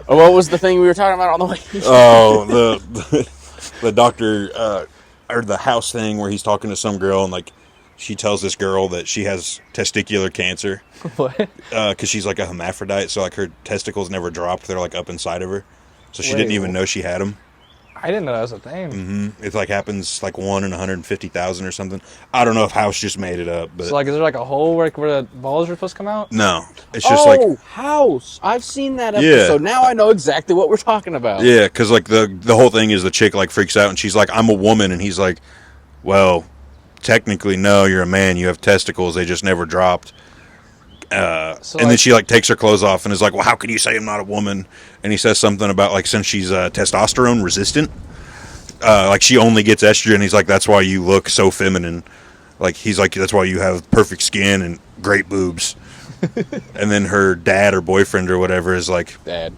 Oh, what was the thing we were talking about on the way? Oh, the doctor or the house thing where he's talking to some girl and like she tells this girl that she has testicular cancer What? because she's like a hermaphrodite, so like her testicles never dropped; they're like up inside of her, so she Wait, didn't even know she had them. I didn't know that was a thing. It like happens like 1 in 150,000 or something. I don't know if House just made it up, but So like, is there like a hole where the balls are supposed to come out? no, it's just like House. I've seen that Yeah. episode. Now I know exactly what we're talking about. yeah, because like the whole thing is the chick like freaks out and she's like, "I'm a woman," and he's like, "Well, technically no, you're a man. You have testicles. They just never dropped." So, And then like- she like takes her clothes off and is like, "Well, how can you say I'm not a woman?" And he says something about like since she's testosterone resistant, like she only gets estrogen. He's like, "That's why you look so feminine." Like he's like, "That's why you have perfect skin and great boobs." And then her dad or boyfriend or whatever is like, Dad.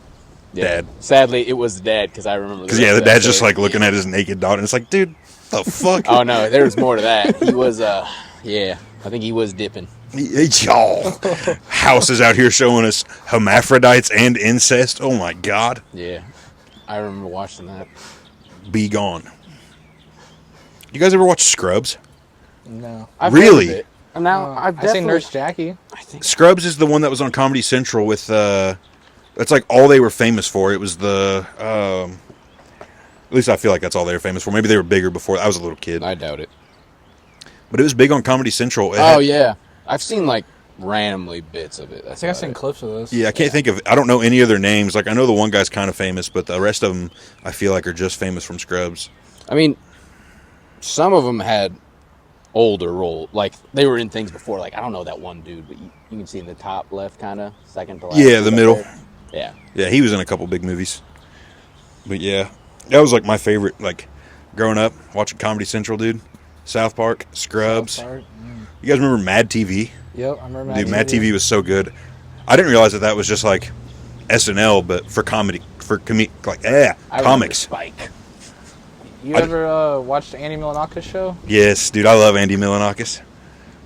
Dad. Sadly, it was the dad because I remember. Because the dad's just like looking at his naked daughter, and it's like, dude, the fuck? Oh no, there was more to that. He was, I think he was dipping. Y'all, House is out here showing us hermaphrodites and incest. Oh my god, Yeah, I remember watching that. be gone. You guys ever watch Scrubs? No. I've Really? heard of it. And now I've I say definitely. Nurse Jackie. I think Scrubs is the one that was on Comedy Central with. That's like all they were famous for. It was the. At least I feel like that's all they were famous for. Maybe they were bigger before. I was a little kid, I doubt it. but it was big on Comedy Central. It Oh had- yeah, I've seen like randomly bits of it. I think I've seen clips of this. Yeah, I can't think of. I don't know any of their names. Like I know the one guy's kind of famous, but the rest of them I feel like are just famous from Scrubs. I mean, some of them had older role, like they were in things before. Like I don't know that one dude, but you can see in the top left, kind of second to last. Yeah, the up middle. there. Yeah, Yeah, he was in a couple big movies. But yeah, that was like my favorite. Like growing up watching Comedy Central, dude. South Park, Scrubs. South Park, You guys remember Mad TV? Yep, I remember. Dude, Mad TV was so good. I didn't realize that was just like SNL, but for comedy, like I remember comics. Spike. You ever watched Andy Milanakis show? Yes, dude, I love Andy Milonakis.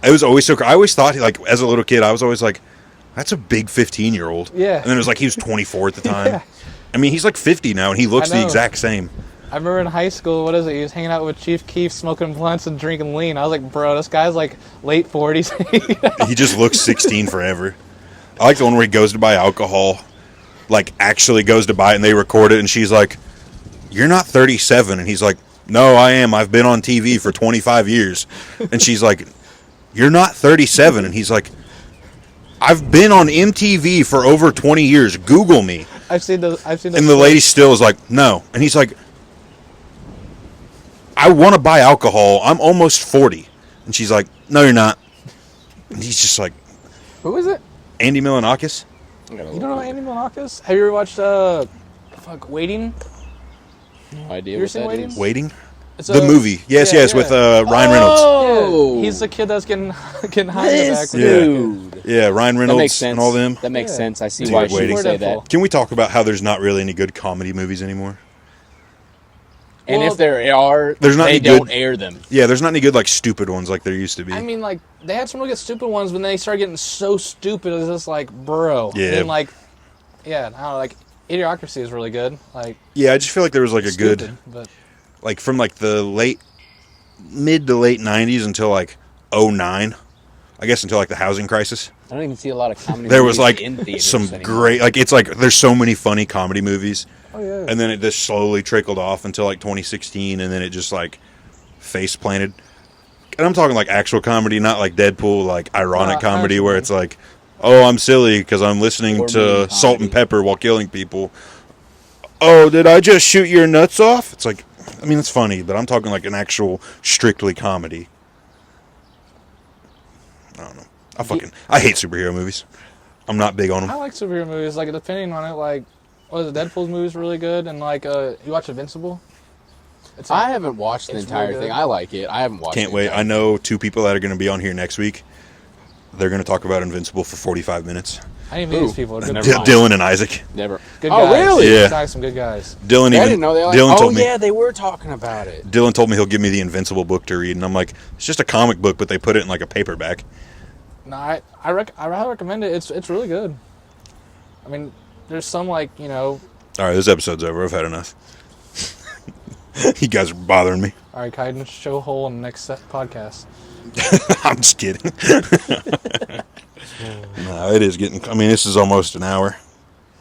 It was always so. I always thought, like, as a little kid, I was always like, "That's a big 15-year-old." Yeah. And then it was like he was 24 at the time. Yeah. I mean, he's like 50 now, and he looks I the know. exact same. I remember in high school, what is it? He was hanging out with Chief Keef, smoking blunts and drinking lean. I was like, bro, this guy's like late 40s. He just looks 16 forever. I like the one where he goes to buy alcohol, like actually goes to buy it, and they record it, and she's like, "You're not 37," and he's like, "No, I am. I've been on TV for 25 years," and she's like, "You're not 37," and he's like, "I've been on MTV for over 20 years. Google me." I've seen the. And the lady still is like, "No," and he's like, "I want to buy alcohol. I'm almost 40," and she's like, "No, you're not." And he's just like, Who is it? Andy Milonakis. You don't know Andy Milanakis? Have you ever watched Waiting? No idea You ever what seen that Waiting? is. Waiting. It's The movie. Yes, yeah, yes, yeah. with Ryan Reynolds. Oh, Yeah, he's the kid that's getting high in the back. This with Yeah. dude. Yeah, Ryan That Reynolds makes sense. and all them. That makes Yeah. sense. I see Dude, why she Waiting. would say Daredevil. that. Can we talk about how there's not really any good comedy movies anymore? And Well, if there are, there's not they any don't good- air them. Yeah, there's not any good like stupid ones like there used to be. I mean, like, they had some really good stupid ones, but then they started getting so stupid, it's just like, bro. Yeah. And like, yeah, I don't know, like, Idiocracy is really good. Like, yeah, I just feel like there was like a stupid, good but like from like the mid to late 90s until like 09. I guess until like the housing crisis. I don't even see a lot of comedy. There was movies like in theaters some anymore. great like it's like there's so many funny comedy movies. oh yeah. And then it just slowly trickled off until like 2016, and then it just like face planted. And I'm talking like actual comedy, not like Deadpool, like ironic No, I comedy know what where you it's like, oh, I'm silly because I'm listening Or to mean Salt and comedy. Pepper while killing people. Oh, did I just shoot your nuts off? It's like, I mean, it's funny, but I'm talking like an actual strictly comedy. I don't know. I hate superhero movies. I'm not big on I them. like superhero movies, like, depending on it, like, what is it, Deadpool's movie's really good, and like, you watch Invincible? It's I haven't watched the It's entire really thing. good. I like it. I haven't watched. Can't the wait. entire I know two people that are going to be on here next week. They're going to talk about Invincible for 45 minutes. I didn't meet Who? these people. Good, Never D- mind. Dylan and Isaac. Never. good Oh, guys. really? Yeah. Guys, some good guys. Dylan I even. didn't know they like. Dylan Oh told me. yeah, they were talking about it. Dylan told me he'll give me the Invincible book to read, and I'm like, it's just a comic book, but they put it in like a paperback. No, I highly recommend it. It's really good. I mean, there's some, like, you know, All right, this episode's over. I've had enough. You guys are bothering me. all right, Kaiden, show hole in the next podcast. I'm just kidding. No, it is getting. I mean, this is almost an hour.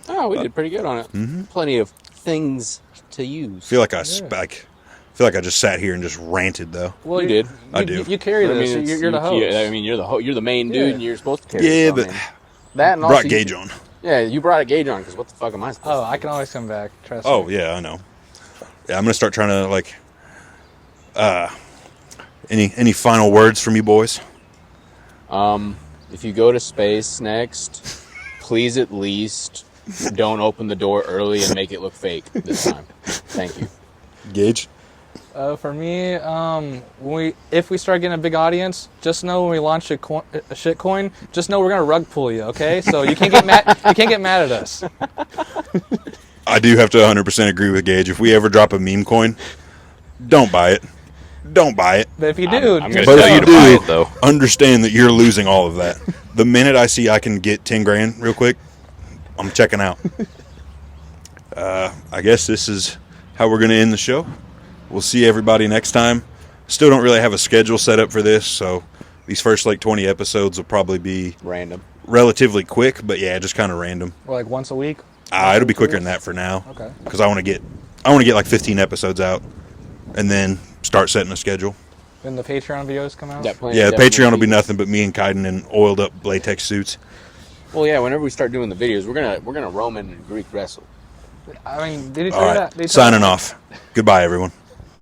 Oh, we did pretty good on it. Mm-hmm. Plenty of things to use. I feel like I just sat here and just ranted though. Well, You did. I do. You carry I this. mean, You're the host. I mean, you're the main dude, Yeah. and you're supposed to carry. Yeah, this, but I mean. That and also brought you- Gage on. Yeah, you brought a Gage on because what the fuck am I supposed Oh, to? I can always come back. Trust Oh me. yeah, I know. Yeah, I'm gonna start trying to like. Any final words from you boys? If you go to space next, please at least don't open the door early and make it look fake this time. Thank you. Gage. For me, if we start getting a big audience, just know when we launch a shit coin, just know we're gonna rug pull you. Okay, so you can't get mad. You can't get mad at us. I do have to 100% agree with Gage. If we ever drop a meme coin, don't buy it. Don't buy it. But if you do, I'm gonna But tell if you you to buy do, it, though. understand that you're losing all of that. The minute I see I can get 10 grand real quick, I'm checking out. I guess this is how we're going to end the show. We'll see everybody next time. Still don't really have a schedule set up for this, so these first like 20 episodes will probably be Random. relatively quick, but yeah, just kind of random. or like once a week. It'll be quicker than that for now. Okay. Because I want to get like 15 episodes out, and then start setting a schedule. When the Patreon videos come out. That plan Yeah, the definitely- Patreon will be nothing but me and Kaiden in oiled up latex suits. Well, yeah. Whenever we start doing the videos, we're gonna Roman and Greek wrestle. I mean, did he tell All you right, that? Did he tell you signing that? off. Goodbye, everyone.